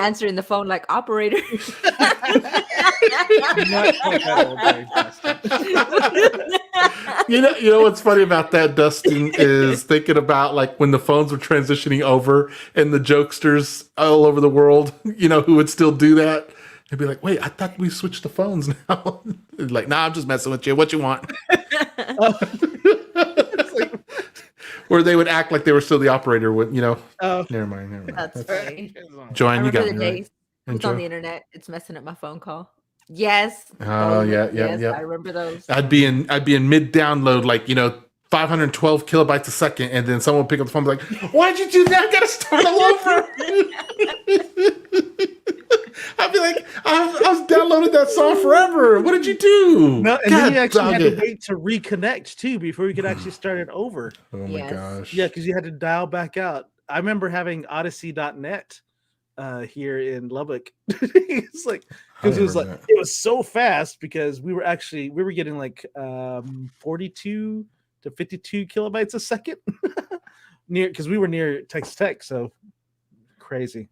Answering the phone like operator. You know what's funny about that, Dustin, is thinking about like when the phones were transitioning over and the jokesters all over the world, who would still do that. They'd be like, wait, I thought we switched the phones now. Like, nah, I'm just messing with you. What you want? Or they would act like they were still the operator. Oh, never mind. That's funny. Joanne, you got me. It's on the internet. It's messing up my phone call. Yes. Oh, yeah. I remember those. I'd be in mid download, like 512 kilobytes a second, and then someone would pick up the phone and be like, "Why'd you do that? I gotta start all over." I'd be like, I was downloaded that song forever. What did you do? No, and then you actually had to wait to reconnect too before you could actually start it over. Oh my gosh. Yeah, because you had to dial back out. I remember having Odyssey.net here in Lubbock. It's like because it was so fast because we were getting like 42 to 52 kilobytes a second because we were near Texas Tech, so crazy.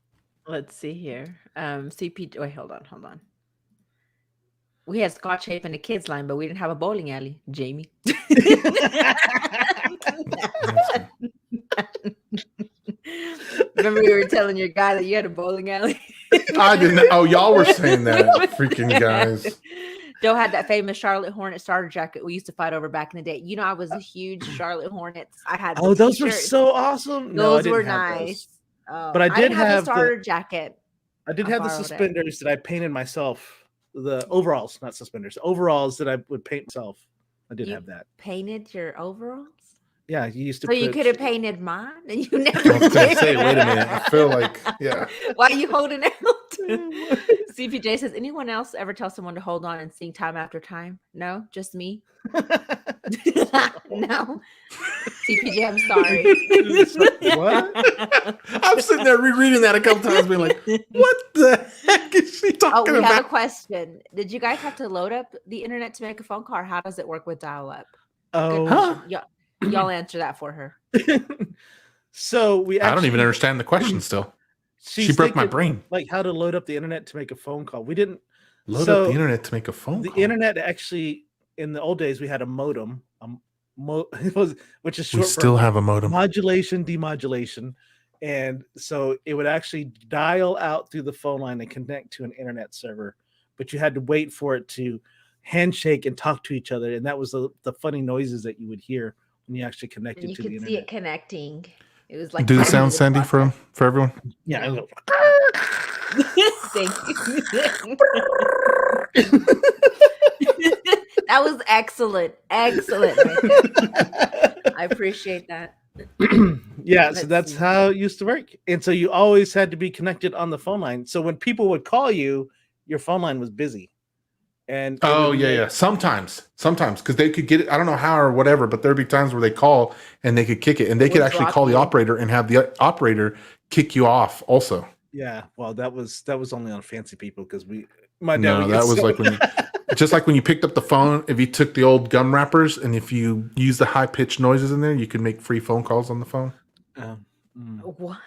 Let's see here. CP. Wait, hold on. We had Scotch Tape in the kids line, but we didn't have a bowling alley, Jamie. Remember we were telling your guy that you had a bowling alley? I didn't. Oh, y'all were saying that, freaking guys. Joe had that famous Charlotte Hornet starter jacket we used to fight over back in the day. You know, I was a huge Charlotte Hornets. I had. Oh, those were so awesome. Those were nice. But I did have a starter jacket. I did have the suspenders that I painted myself. The overalls, not suspenders. Overalls that I would paint myself. I did have that. Painted your overalls? Yeah, you used to. So you could have painted mine, and you never. I was going to say, wait a minute. I feel like, yeah. Why are you holding out? CPJ says, anyone else ever tell someone to hold on and sing time after time? No, just me. No. CPJ, I'm sorry. What? I'm sitting there rereading that a couple times, being like, what the heck is she talking about? We have a question. Did you guys have to load up the internet to make a phone call? Or how does it work with dial-up? Oh, Y'all answer that for her. So I don't even understand the question still. She broke my brain. Like how to load up the internet to make a phone call. We didn't load up the internet to make a phone call. The internet actually, in the old days, we had a modem, which is short. We still have a modem. Modulation, demodulation. And so it would actually dial out through the phone line and connect to an internet server. But you had to wait for it to handshake and talk to each other. And that was the funny noises that you would hear when you actually connected to the internet. You could see it connecting. It was like do the sound, Sandy, for everyone. Yeah, I know. Thank you. That was excellent. Excellent. I appreciate that. Yeah, so that's how it used to work. And so you always had to be connected on the phone line. So when people would call you, your phone line was busy. And sometimes because they could get it, I don't know how or whatever, but there'd be times where they call and they could kick it, and they could actually call the operator and have the operator kick you off also. Yeah, well, that was only on fancy people because like when you, just like when you picked up the phone, if you took the old gum wrappers and if you use the high pitched noises in there, you could make free phone calls on the phone. What?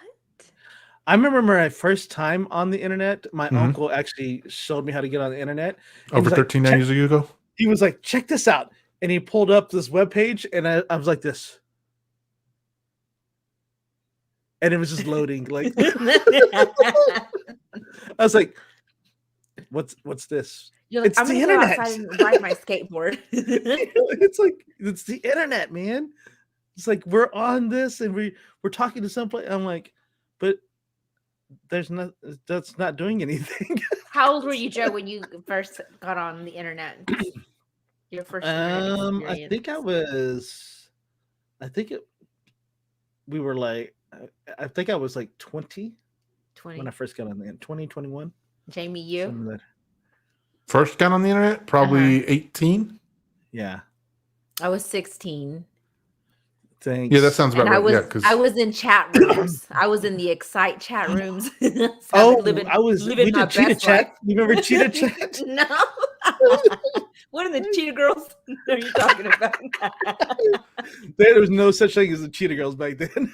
I remember my first time on the internet. My uncle actually showed me how to get on the internet. Over 13 years ago? He was like, check this out. And he pulled up this webpage, and I was like this. And it was just loading. Like I was like, what's this? You're like, it's I'm the gonna internet. go outside and ride my skateboard. It's the internet, man. It's like we're on this and we're talking to someplace. I'm like, but that's not doing anything. How old were you, Joe, when you first got on the internet? Your first I think I was like 20 when I first got on the internet. 2021. Jamie, you? First got on the internet? Probably 18. Yeah. I was 16. Thanks. Yeah, that sounds about right. I was in chat rooms. I was in the Excite chat rooms. So we did Cheetah Chat. You remember Cheetah Chat? No. What are the Cheetah Girls are you talking about? There was no such thing as the Cheetah Girls back then.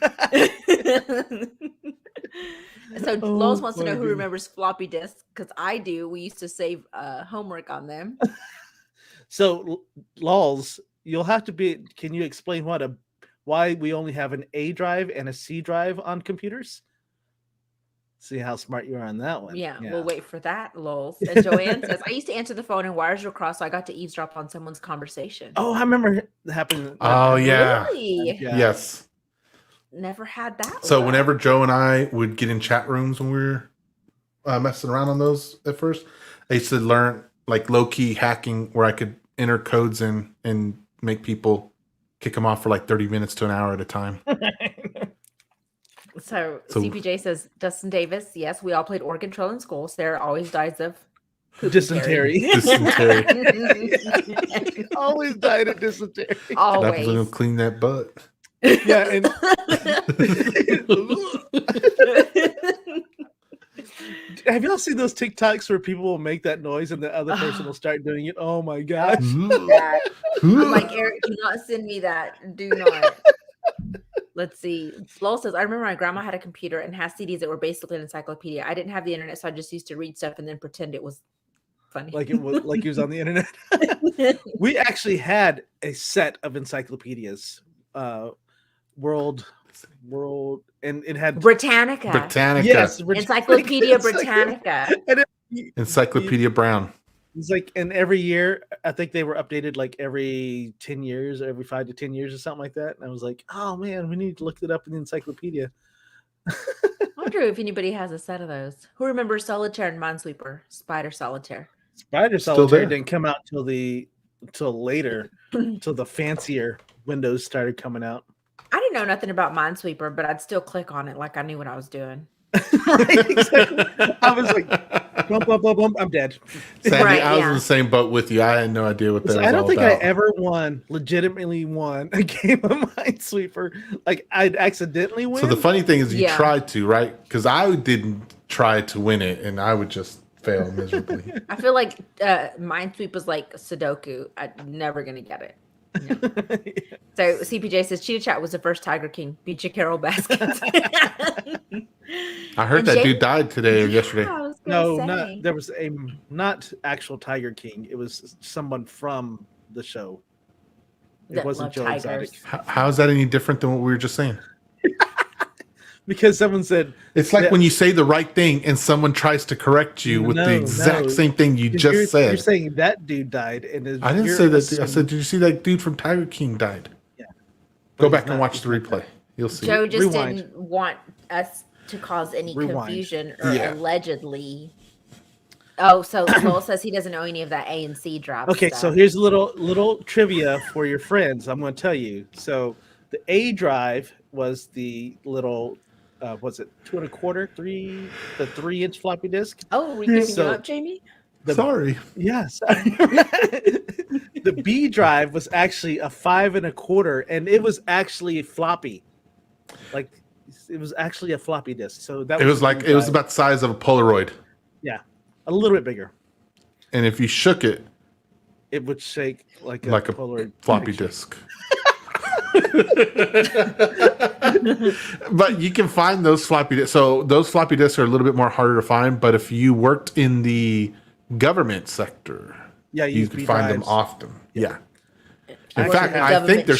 So Lowe's wants to know who remembers floppy disks, because I do. We used to save homework on them. So Lowe's, you'll have to be. Can you explain why we only have an A drive and a C drive on computers? See how smart you are on that one. Yeah. We'll wait for that, Lowe's. And Joanne says, I used to answer the phone and wires were crossed, so I got to eavesdrop on someone's conversation. Oh, I remember it happening. Oh, yeah. Really? Yeah. Yes. Never had that. So whenever Joe and I would get in chat rooms when we were messing around on those at first, I used to learn like low-key hacking where I could enter codes in and make people kick them off for like 30 minutes to an hour at a time. So CPJ says, Dustin Davis, yes, we all played Oregon control in school. Sarah always dies of dysentery. Always died of dysentery. Always. Gonna clean that butt. Yeah, and have y'all seen those Tic Tacs where people will make that noise and the other person will start doing it? Oh my gosh. I'm like, Eric, do not send me that. Do not. Let's see. Lowell says, I remember my grandma had a computer and has CDs that were basically an encyclopedia. I didn't have the internet, so I just used to read stuff and then pretend it was funny. Like it was on the internet. We actually had a set of encyclopedias. World, and it had Britannica. Yes, Encyclopedia Britannica. Encyclopedia Brown. It's like, and every year, I think they were updated like every 10 years, or every 5 to 10 years or something like that. And I was like, oh man, we need to look it up in the encyclopedia. I wonder if anybody has a set of those. Who remembers Solitaire and Minesweeper? Spider Solitaire. Spider Solitaire didn't come out till later, till the fancier Windows started coming out. I didn't know nothing about Minesweeper, but I'd still click on it like I knew what I was doing. Right, exactly. I was like, bump, bump, bump, bump, I'm dead. Sandy, right, I was in the same boat with you. I had no idea what that was. I don't think about. I ever legitimately won a game of Minesweeper. Like I'd accidentally win. So the funny thing is you tried to, right? Because I didn't try to win it and I would just fail miserably. I feel like Minesweeper was like Sudoku. I'm never going to get it. No. So CPJ says Cheetah Chat was the first Tiger King. Beat your Carol Baskins. I heard that dude died today or yesterday. No, there was not actual Tiger King. It was someone from the show. It wasn't Joe Exotic. How is that any different than what we were just saying? Because someone said it's like when you say the right thing and someone tries to correct you with the exact same thing you just said. You're saying that dude died, and I didn't say that. I said, did you see that dude from Tiger King died? Yeah. Go back and watch the replay. You'll see. Joe just didn't want us to cause any confusion or allegedly. Oh, so Lowell says he doesn't know any of that A and C drive. Okay, stuff. So here's a little trivia for your friends. I'm going to tell you. So the A drive was the little. Was it 2 1/4, 3, the 3-inch floppy disk? Oh, were you giving you up, Jamie? Sorry. Yes. The B drive was actually a 5 1/4, and it was actually floppy. Like it was actually a floppy disk. So that it was about the size of a Polaroid. Yeah, a little bit bigger. And if you shook it, it would shake like a Polaroid floppy disk. But you can find those floppy disks. So those floppy disks are a little bit more harder to find. But if you worked in the government sector, you could find them often. Yeah. In fact, I think they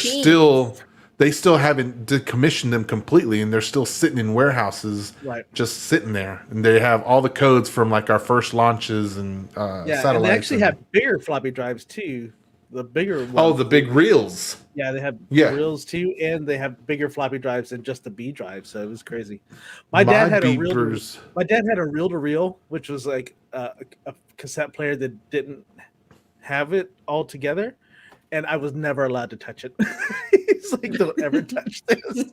still haven't decommissioned them completely, and they're still sitting in warehouses, just sitting there. And they have all the codes from like our first launches and satellites. And they actually have bigger floppy drives too. The bigger ones. Oh, the big reels. Yeah, they have reels too, and they have bigger floppy drives than just the B drive. So it was crazy. My dad had a reel-to-reel, which was like a cassette player that didn't have it all together, and I was never allowed to touch it. He's like, "Don't ever touch this,"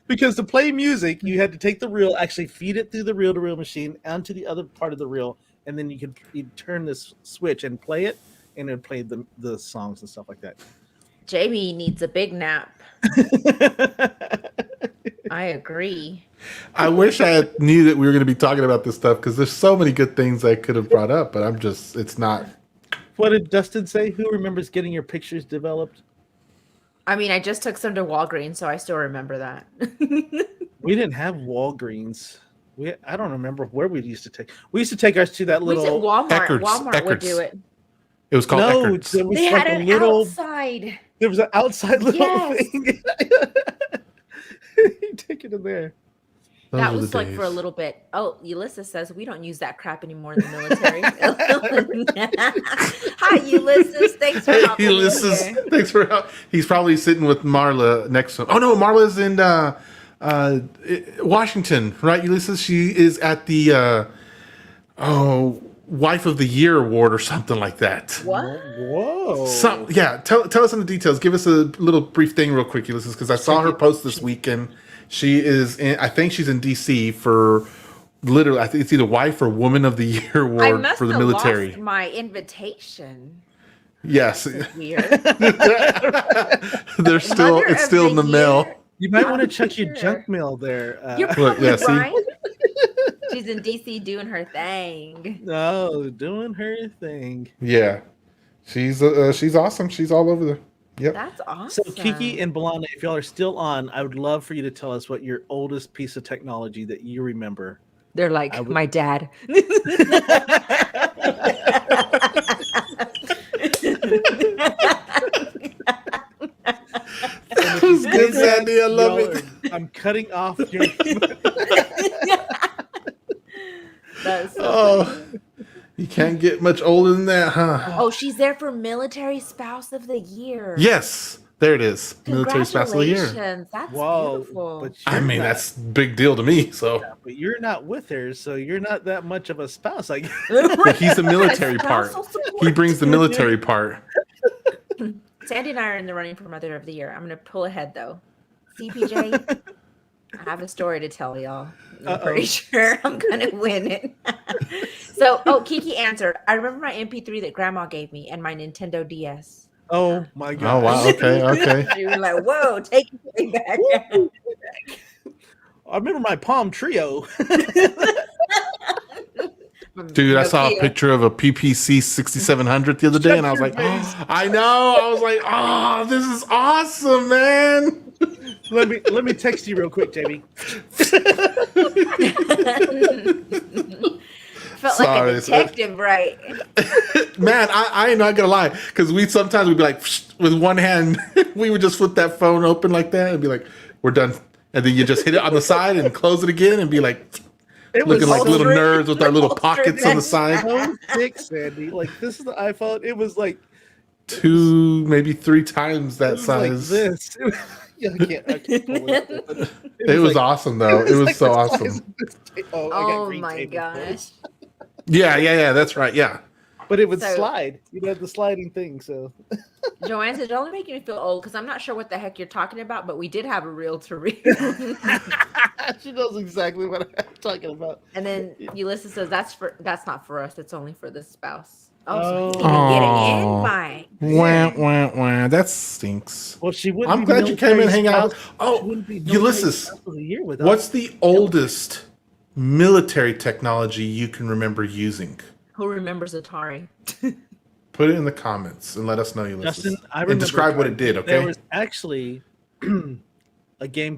because to play music, you had to take the reel, actually feed it through the reel-to-reel machine onto the other part of the reel, and then you'd turn this switch and play it. And it played the songs and stuff like that. Jamie needs a big nap. I agree. I wish I knew that we were going to be talking about this stuff because there's so many good things I could have brought up, but it's not. What did Dustin say? Who remembers getting your pictures developed? I mean, I just took some to Walgreens, so I still remember that. We didn't have Walgreens. I don't remember where we used to take. We used to take ours to that little. Walmart. Walmart would do it. It was called Eckert's. They had an outside. There was an outside little thing. You take it in there. That was like for a little bit. Oh, Ulysses says we don't use that crap anymore in the military. Hi, Ulysses. Thanks for helping. Ulysses, thanks for help. He's probably sitting with Marla next to him. Oh no, Marla's in Washington, right? Ulysses. She is at the Wife of the Year award or something like that. What? Whoa. Tell us some of the details. Give us a little brief thing real quick, Ulysses, because I saw her post this weekend She is in, I think she's in DC for literally, I think it's either Wife or Woman of the Year award for the military. Lost my invitation. Yes. Weird. They're still, it's still in the mail. You might want to check your junk mail there. You're probably right. She's in DC doing her thing. Oh, doing her thing. Yeah. She's awesome. She's all over there. Yep. That's awesome. So Kiki and Balana, if y'all are still on, I would love for you to tell us what your oldest piece of technology that you remember. They're like, my dad. That was good, Sandy. I love it. I'm cutting off your. That's so funny. You can't get much older than that, huh? Oh, she's there for Military Spouse of the Year. Yes, there it is. Military Spouse of the Year. That's beautiful. But I mean, that's a big deal to me. So, but you're not with her, so you're not that much of a spouse. I guess. But he's the military part. He brings the military part. Sandy and I are in the running for Mother of the Year. I'm going to pull ahead though. CPJ, I have a story to tell y'all. I'm pretty sure I'm going to win it. So, Kiki answered. I remember my MP3 that Grandma gave me and my Nintendo DS. Oh my God. Oh wow. Okay. You were like, whoa, take it back. I remember my Palm Trio. Dude, I saw a picture of a PPC 6700 the other day, and I was like, I know. I was like, this is awesome, man. Let me text you real quick, JB. Felt like a detective, right? Man, I ain't not gonna lie, because we'd be like, with one hand, we would just flip that phone open like that and be like, we're done. And then you just hit it on the side and close it again and be like, looking like little nerds with our little pockets on the side. So thick, Sandy. Like, this is the iPhone. It was like 2, maybe 3 times that size. Like this. I can't pull it. It was awesome, though. It was like so awesome. Oh my gosh. Yeah. That's right. Yeah. But it would slide. You had the sliding thing, so. Joanne said, "Don't make me feel old because I'm not sure what the heck you're talking about, but we did have a reel-to-reel." She knows exactly what I'm talking about. And then Ulysses says, "That's not for us. It's only for the spouse." Oh, so he didn't get an invite. Wah. That stinks. Well, she wouldn't. I'm glad you came in and hang out. Ulysses, what's the oldest military technology you can remember using? Who remembers Atari? Put it in the comments and let us know, Ulysses. Justin, and describe what it did, okay? There was actually a game,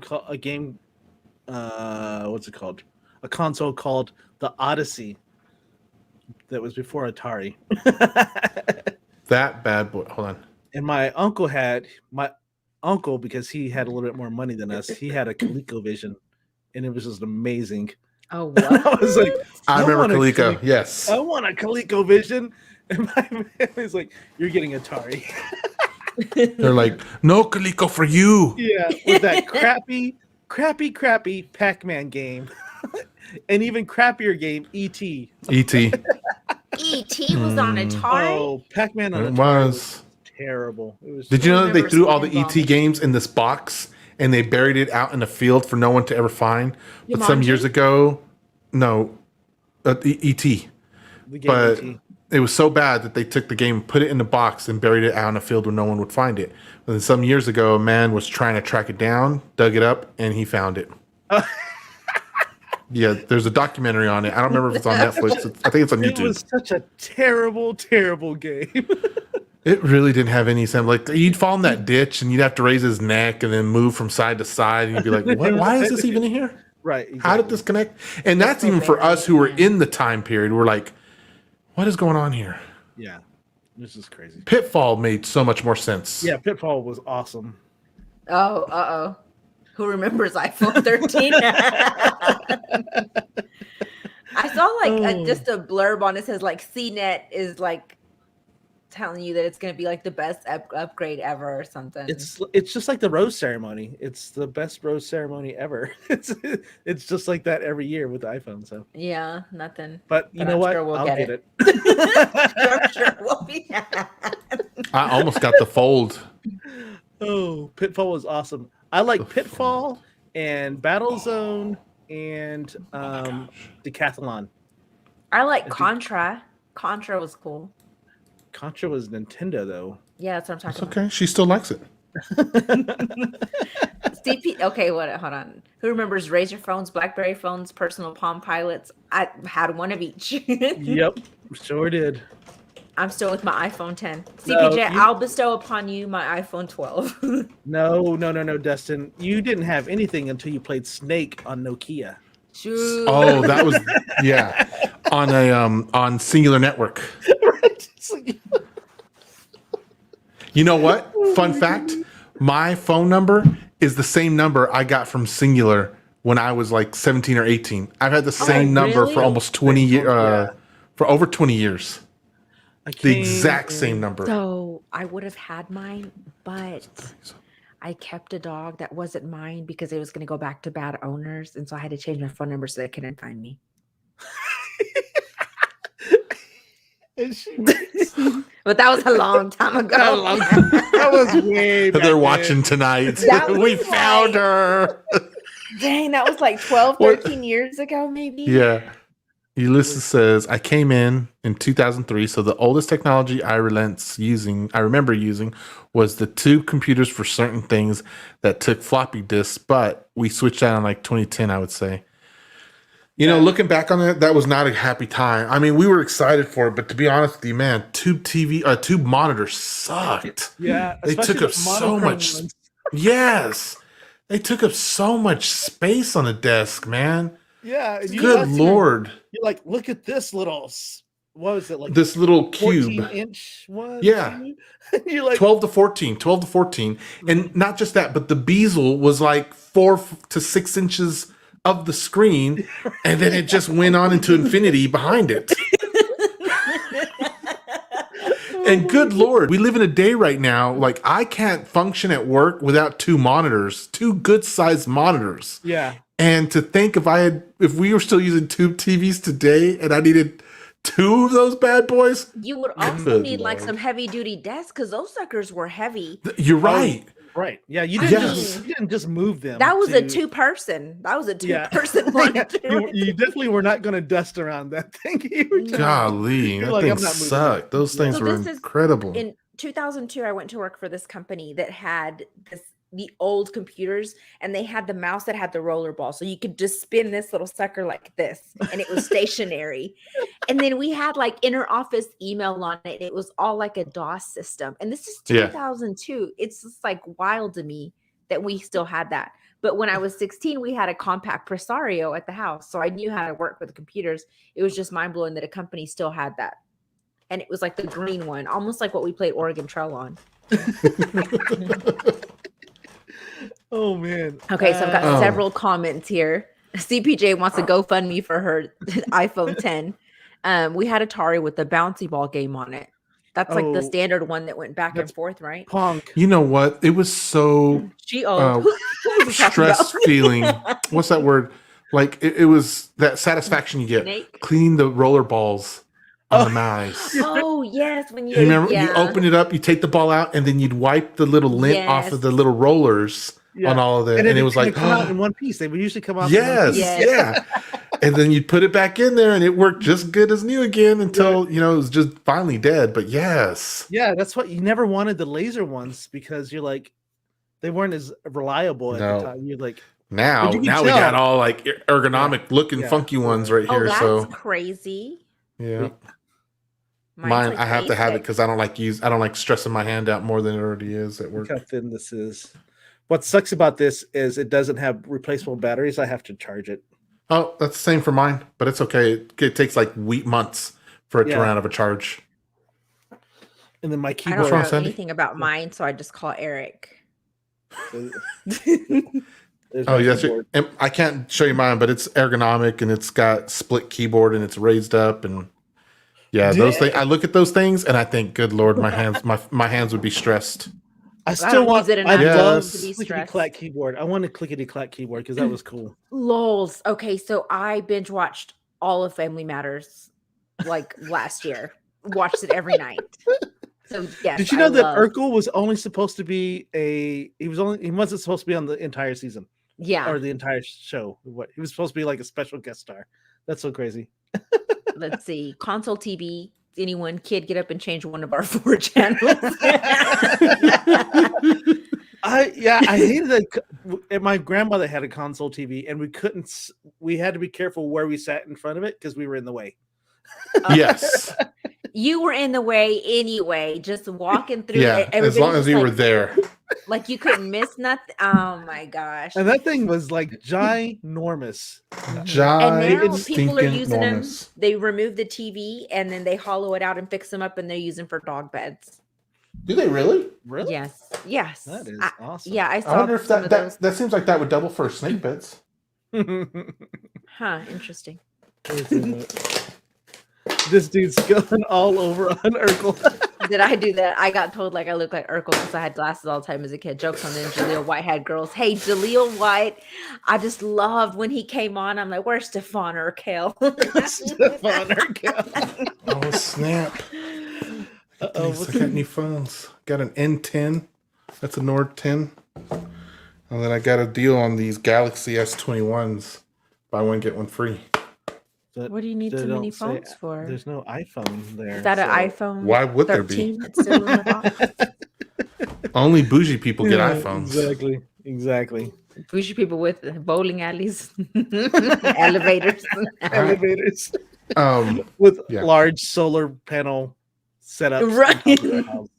what's it called? A console called the Odyssey that was before Atari. That bad boy. Hold on. And my uncle, because he had a little bit more money than us, he had a ColecoVision, and it was just amazing. Oh, what? I was like, I remember Coleco. Yes. I want a ColecoVision. And my family's like, you're getting Atari. They're like, no Coleco for you. Yeah, with that crappy Pac-Man game. And even crappier game, E.T. E.T. E.T. was on Atari? Oh, Pac-Man on Atari was terrible. Did you know that they threw all the E.T. games in this box and they buried it out in the field for no one to ever find? But some years ago, E.T. But E.T. It was so bad that they took the game, put it in the box, and buried it out in the field where no one would find it. But then some years ago, a man was trying to track it down, dug it up, and he found it. Yeah, there's a documentary on it. I don't remember if it's on Netflix. I think it's on YouTube. It was such a terrible game. It really didn't have any sense. Like, you'd fall in that ditch, and you'd have to raise his neck and then move from side to side, and you'd be like, "What? Why is this even in here? Right? Exactly. How did this connect?" And that's even for us who were in the time period. We're like, "What is going on here?" Yeah, this is crazy. Pitfall made so much more sense. Yeah, Pitfall was awesome. Oh. Who remembers iPhone 13? I saw just a blurb on it says like CNET is like telling you that it's going to be like the best upgrade ever or something. It's just like the rose ceremony. It's the best rose ceremony ever. It's just like that every year with the iPhone. So yeah, nothing. But you know what? I'll get it. I'm sure we'll be. I almost got the fold. Oh, Pitfall was awesome. I like Pitfall and Battlezone and Decathlon. I like Contra. Contra was cool. Contra was Nintendo though. Yeah, that's what I'm talking It's okay. She still likes it. CP. Okay, hold on. Who remembers Razor phones, Blackberry phones, personal Palm Pilots? I had one of each. Yep, sure did. I'm still with my iPhone 10. No, CPJ, I'll bestow upon you my iPhone 12. No, Dustin. You didn't have anything until you played Snake on Nokia. Shoot. Oh, that was on a on Singular Network. You know what? Fun fact: my phone number is the same number I got from Singular when I was like 17 or 18. I've had the same number for almost 20 years. For over 20 years. The exact same number. So I would have had mine, but I kept a dog that wasn't mine because it was going to go back to bad owners, and so I had to change my phone number so they couldn't find me. But that was a long time ago. That was way back. They're watching tonight. We found her. Dang, that was like 12, 13 years ago, maybe. Yeah. Ulysses says, I came in 2003, so the oldest technology I remember using was the two computers for certain things that took floppy disks, but we switched out in like 2010, I would say. You know, looking back on it, that was not a happy time. I mean, we were excited for it, but to be honest with you, man, tube monitors sucked. Yeah. They took up so much. Yes. They took up so much space on a desk, man. Yeah. Good Lord. You're like, look at this little, what was it? Like this little cube. 14-inch one? Yeah. You're like 12 to 14. And not just that, but the bezel was like 4 to 6 inches of the screen, and then it just went on into infinity behind it. And good Lord, we live in a day right now, like I can't function at work without two good sized monitors. Yeah. And to think if we were still using tube TVs today and I needed two of those bad boys. You would also need like some heavy duty desks because those suckers were heavy. You're right. Right. Yeah. You didn't just move them. That was a two-person. monitor. You definitely were not going to dust around that thing. Golly, that thing sucked. Those things were incredible. In 2002, I went to work for this company that had the old computers, and they had the mouse that had the roller ball, so you could just spin this little sucker like this, and it was stationary. And then we had like inter-office email on it. It was all like a DOS system, and this is 2002. It's just like wild to me that we still had that. But when I was 16, we had a compact Presario at the house, so I knew how to work with computers. It was just mind-blowing that a company still had that, and it was like the green one, almost like what we played Oregon Trail on. Oh man. Okay, so I've got several comments here. CPJ wants to GoFundMe for her iPhone 10. We had Atari with the bouncy ball game on it. That's like the standard one that went back and forth, right? Punk. You know what? It was so stress feeling. What's that word? Like it was that satisfaction you get cleaning the roller balls on the mouse. Oh yes, when you remember you open it up, you take the ball out, and then you'd wipe the little lint off of the little rollers on all of it, and it was like come out in one piece. They would usually come out. Yes. And then you'd put it back in there, and it worked just good as new again until it was just finally dead. But that's what you never wanted the laser ones because you're like they weren't as reliable at the time. You're like now we got all like ergonomic looking funky ones right here. That's crazy. Yeah. Mine, I have to have it because I don't like stressing my hand out more than it already is at work. Look how thin this is. What sucks about this is it doesn't have replaceable batteries. I have to charge it. Oh, that's the same for mine, but it's okay. It takes like months for it to run out of a charge. And then my keyboard. I don't know anything about mine, so I just call Eric. I can't show you mine, but it's ergonomic and it's got split keyboard and it's raised up and those things. I look at those things and I think, good Lord, my hands would be stressed. I still want it. I love to be clickety-clack keyboard. I want a clickety-clack keyboard because that was cool. Lols. Okay, so I binge watched all of Family Matters like last year. Watched it every night. So yes. Did you know that Urkel was only supposed to be he wasn't supposed to be on the entire season. Yeah. Or the entire show. What he was supposed to be like a special guest star. That's so crazy. Let's see. Console TV. Anyone kid get up and change one of our 4 channels? I hated that. My grandmother had a console TV, and we had to be careful where we sat in front of it because we were in the way. Yes. You were in the way anyway, just walking through. Yeah, as long as you were there. Like you couldn't miss nothing. Oh my gosh. And that thing was like ginormous. And now people are using enormous. them. They remove the TV and then they hollow it out and fix them up and they're using for dog beds. Do they really? Really? Yes. That is awesome. Yeah, I saw. I wonder if that seems like that would double for snake beds. Huh, interesting. This dude's going all over on Urkel. Did I do that? I got told like I look like Urkel because I had glasses all the time as a kid. Jokes on them. Jaleel White had girls. Hey, Jaleel White. I just loved when he came on. I'm like, where's Stefan Urkel? Stefan Urkel. Oh, snap. I got new phones. Got an N10. That's a Nord 10. And then I got a deal on these Galaxy S21s. Buy one, get one free. What do you need so many phones for? There's no iPhone there. Is that an iPhone? Why would there be? That's still in the box? Only bougie people get iPhones. Exactly. Bougie people with bowling alleys, elevators, with large solar panel setups, right?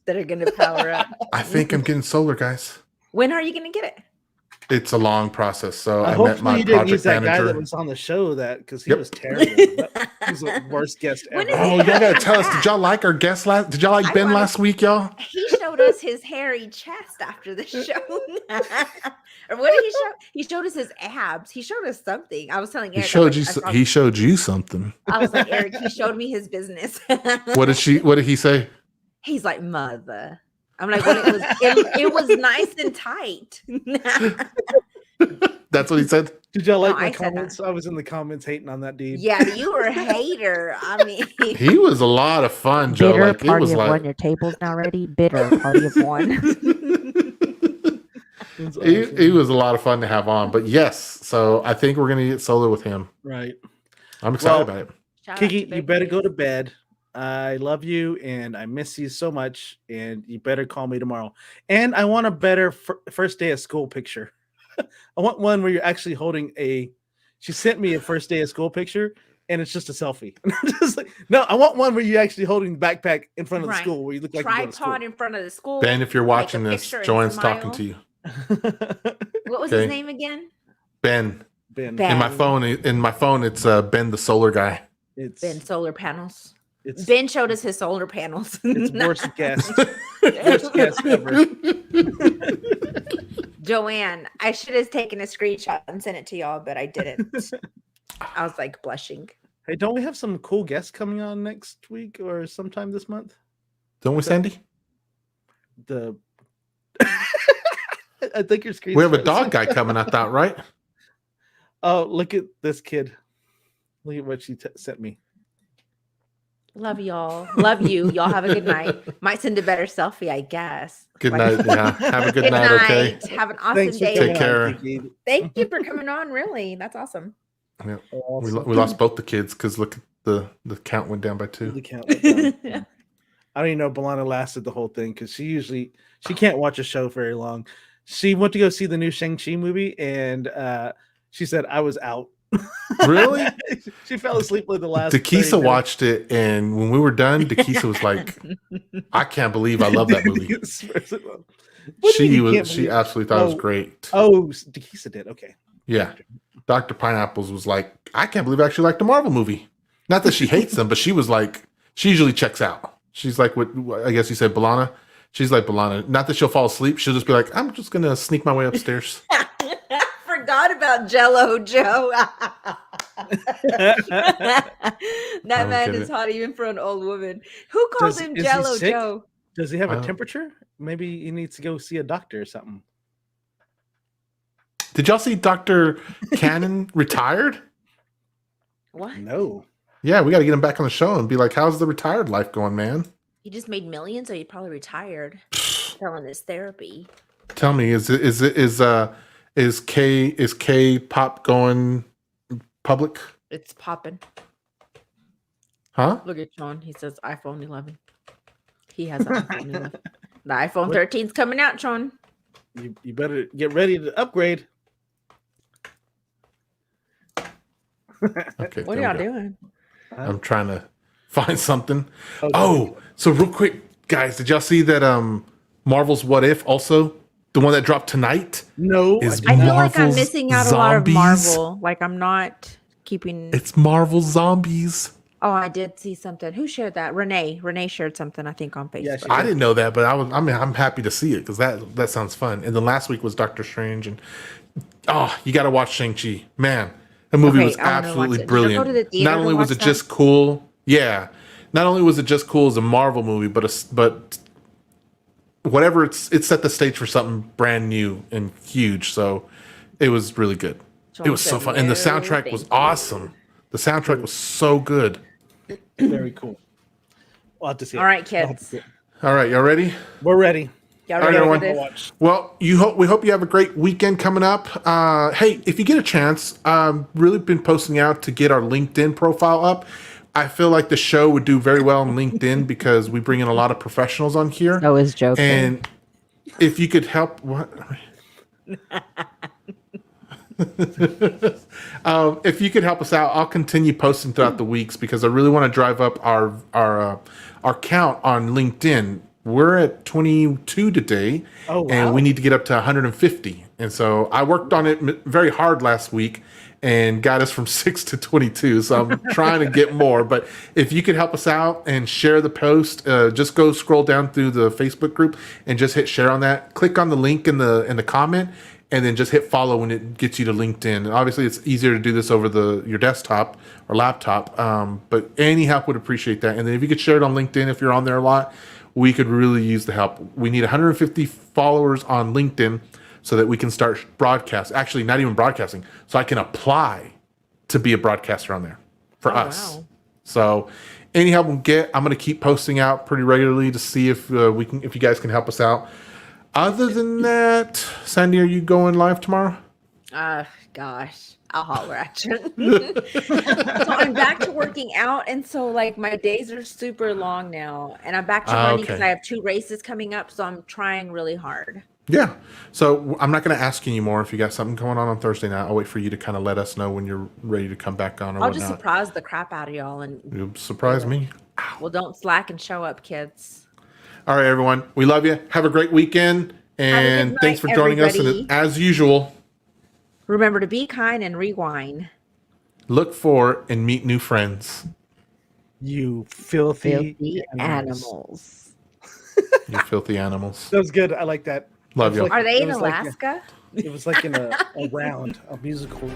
That are going to power up. I think I'm getting solar, guys. When are you going to get it? It's a long process. So I hopefully met my you didn't project use that manager. guy that was on the show because he was terrible. He was the worst guest ever. Oh, y'all gotta tell us. Did y'all like our guest last? Did y'all like Ben last week, y'all? He showed us his hairy chest after the show. Or what did he show? He showed us his abs. He showed us something. I was telling Eric. He showed you something. I was like, Eric, he showed me his business. What did he say? He's like, mother. I'm like, well, it was nice and tight. That's what he said. Did y'all like my comments? I was in the comments hating on that dude. Yeah, you were a hater. I mean, he was a lot of fun, Joe. Bitter like, party of one. Your table's now ready. Bitter party of one. He was a lot of fun to have on. But yes, so I think we're gonna get solar with him. Right. I'm excited about it. Kiki, you better go to bed. I love you and I miss you so much. And you better call me tomorrow. And I want a better first day of school picture. I want one where you're actually holding she sent me a first day of school picture and it's just a selfie. Just like, no, I want one where you're actually holding the backpack in front of the school where you look like you go to school. Tripod in front of the school. Ben, if you're watching this, Joanne's talking to you. What was his name again? Ben. In my phone, it's Ben the solar guy. It's Ben solar panels. Ben showed us his solar panels. It's worst guest. Worst guest ever. Joanne, I should have taken a screenshot and sent it to y'all, but I didn't. I was like blushing. Hey, don't we have some cool guests coming on next week or sometime this month? Don't we, Sandy? I think your screen. We have a dog guy coming, I thought, right? Oh, look at this kid. Look at what she sent me. Love y'all. Love you. Y'all have a good night. Might send a better selfie, I guess. Good night. Yeah. Have a good night. Okay. Have an awesome day. Take care. Thank you for coming on. Really, that's awesome. Yeah. Awesome. We lost both the kids because look at the count went down by 2. The count went down. I don't even know. Balana lasted the whole thing because she can't watch a show very long. She went to go see the new Shang-Chi movie and she said I was out. Really? She fell asleep with the last. Dakisa watched it, and when we were done, Dakisa was like, "I can't believe I love that movie." She absolutely thought it was great. Oh, Dakisa did. Okay. Yeah, Dr. Pineapples was like, "I can't believe I actually liked the Marvel movie." Not that she hates them, but she was like, she usually checks out. She's like, what I guess you said, Balana. She's like Balana. Not that she'll fall asleep. She'll just be like, "I'm just gonna sneak my way upstairs." Forgot about Jello, Joe. That man is hot even for an old woman. Who calls him Jello, Joe? Does he have a temperature? Maybe he needs to go see a doctor or something. Did y'all see Dr. Cannon retired? What? No. Yeah, we got to get him back on the show and be like, "How's the retired life going, man?" He just made millions, or he probably retired. Telling his therapy. Tell me, is Is K-pop going public? It's popping. Huh? Look at Sean. He says iPhone 11. He has an iPhone 11. The iPhone 13's coming out, Sean. You better get ready to upgrade. Okay. What are y'all doing? I'm trying to find something. Oh, so real quick, guys, did y'all see that Marvel's What If also? The one that dropped tonight? No. Is I feel like I'm Marvel's missing out Zombies. a lot of Marvel. Like I'm not keeping. It's Marvel Zombies. Oh, I did see something. Who shared that? Renee. Renee shared something, I think, on Facebook. Yeah, she I didn't know that, but I'm happy to see it because that sounds fun. And then last week was Doctor Strange, and you got to watch Shang-Chi. Man, the movie was absolutely brilliant. Did you go to the theater Not only to was watch it just cool, not only was it just cool as a Marvel movie, but whatever, it set the stage for something brand new and huge. So it was really good. It was so fun, and the soundtrack was awesome. The soundtrack was so good. Very cool. We'll have to see. All right, kids. All right, y'all ready? We're ready. Y'all All right, ready for everyone. this? Well, we hope you have a great weekend coming up. Hey, if you get a chance, really been posting out to get our LinkedIn profile up. I feel like the show would do very well on LinkedIn because we bring in a lot of professionals on here. I was joking. And if you could help, what? If you could help us out, I'll continue posting throughout the weeks because I really want to drive up our count on LinkedIn. We're at 22 today, and we need to get up to 150. And so I worked on it very hard last week and got us from 6 to 22. So I'm trying to get more. But if you could help us out and share the post, just go scroll down through the Facebook group and just hit share on that. Click on the link in the comment. And then just hit follow when it gets you to LinkedIn. And obviously, it's easier to do this over your desktop or laptop. But any help would appreciate that. And then if you could share it on LinkedIn, if you're on there a lot, we could really use the help. We need 150 followers on LinkedIn so that we can start broadcast. Actually, not even broadcasting. So I can apply to be a broadcaster on there for us. Wow. So any help we get, I'm going to keep posting out pretty regularly to see if if you guys can help us out. Other than that, Sandy, are you going live tomorrow? Gosh, I'll holler at you. So I'm back to working out, and so like my days are super long now, and I'm back to running because I have 2 races coming up, so I'm trying really hard. Yeah. So I'm not going to ask you anymore if you got something going on Thursday night. I'll wait for you to kind of let us know when you're ready to come back on or I'll whatnot. just surprise the crap out of y'all, and you'll surprise me. Well, don't slack and show up, kids. All right, everyone. We love you. Have a great weekend. And thanks for joining us. And as usual, remember to be kind and rewind. Look for and meet new friends. You filthy animals. You filthy animals. That was good. I like that. Love you. Are they in Alaska? It was like in a round, a musical.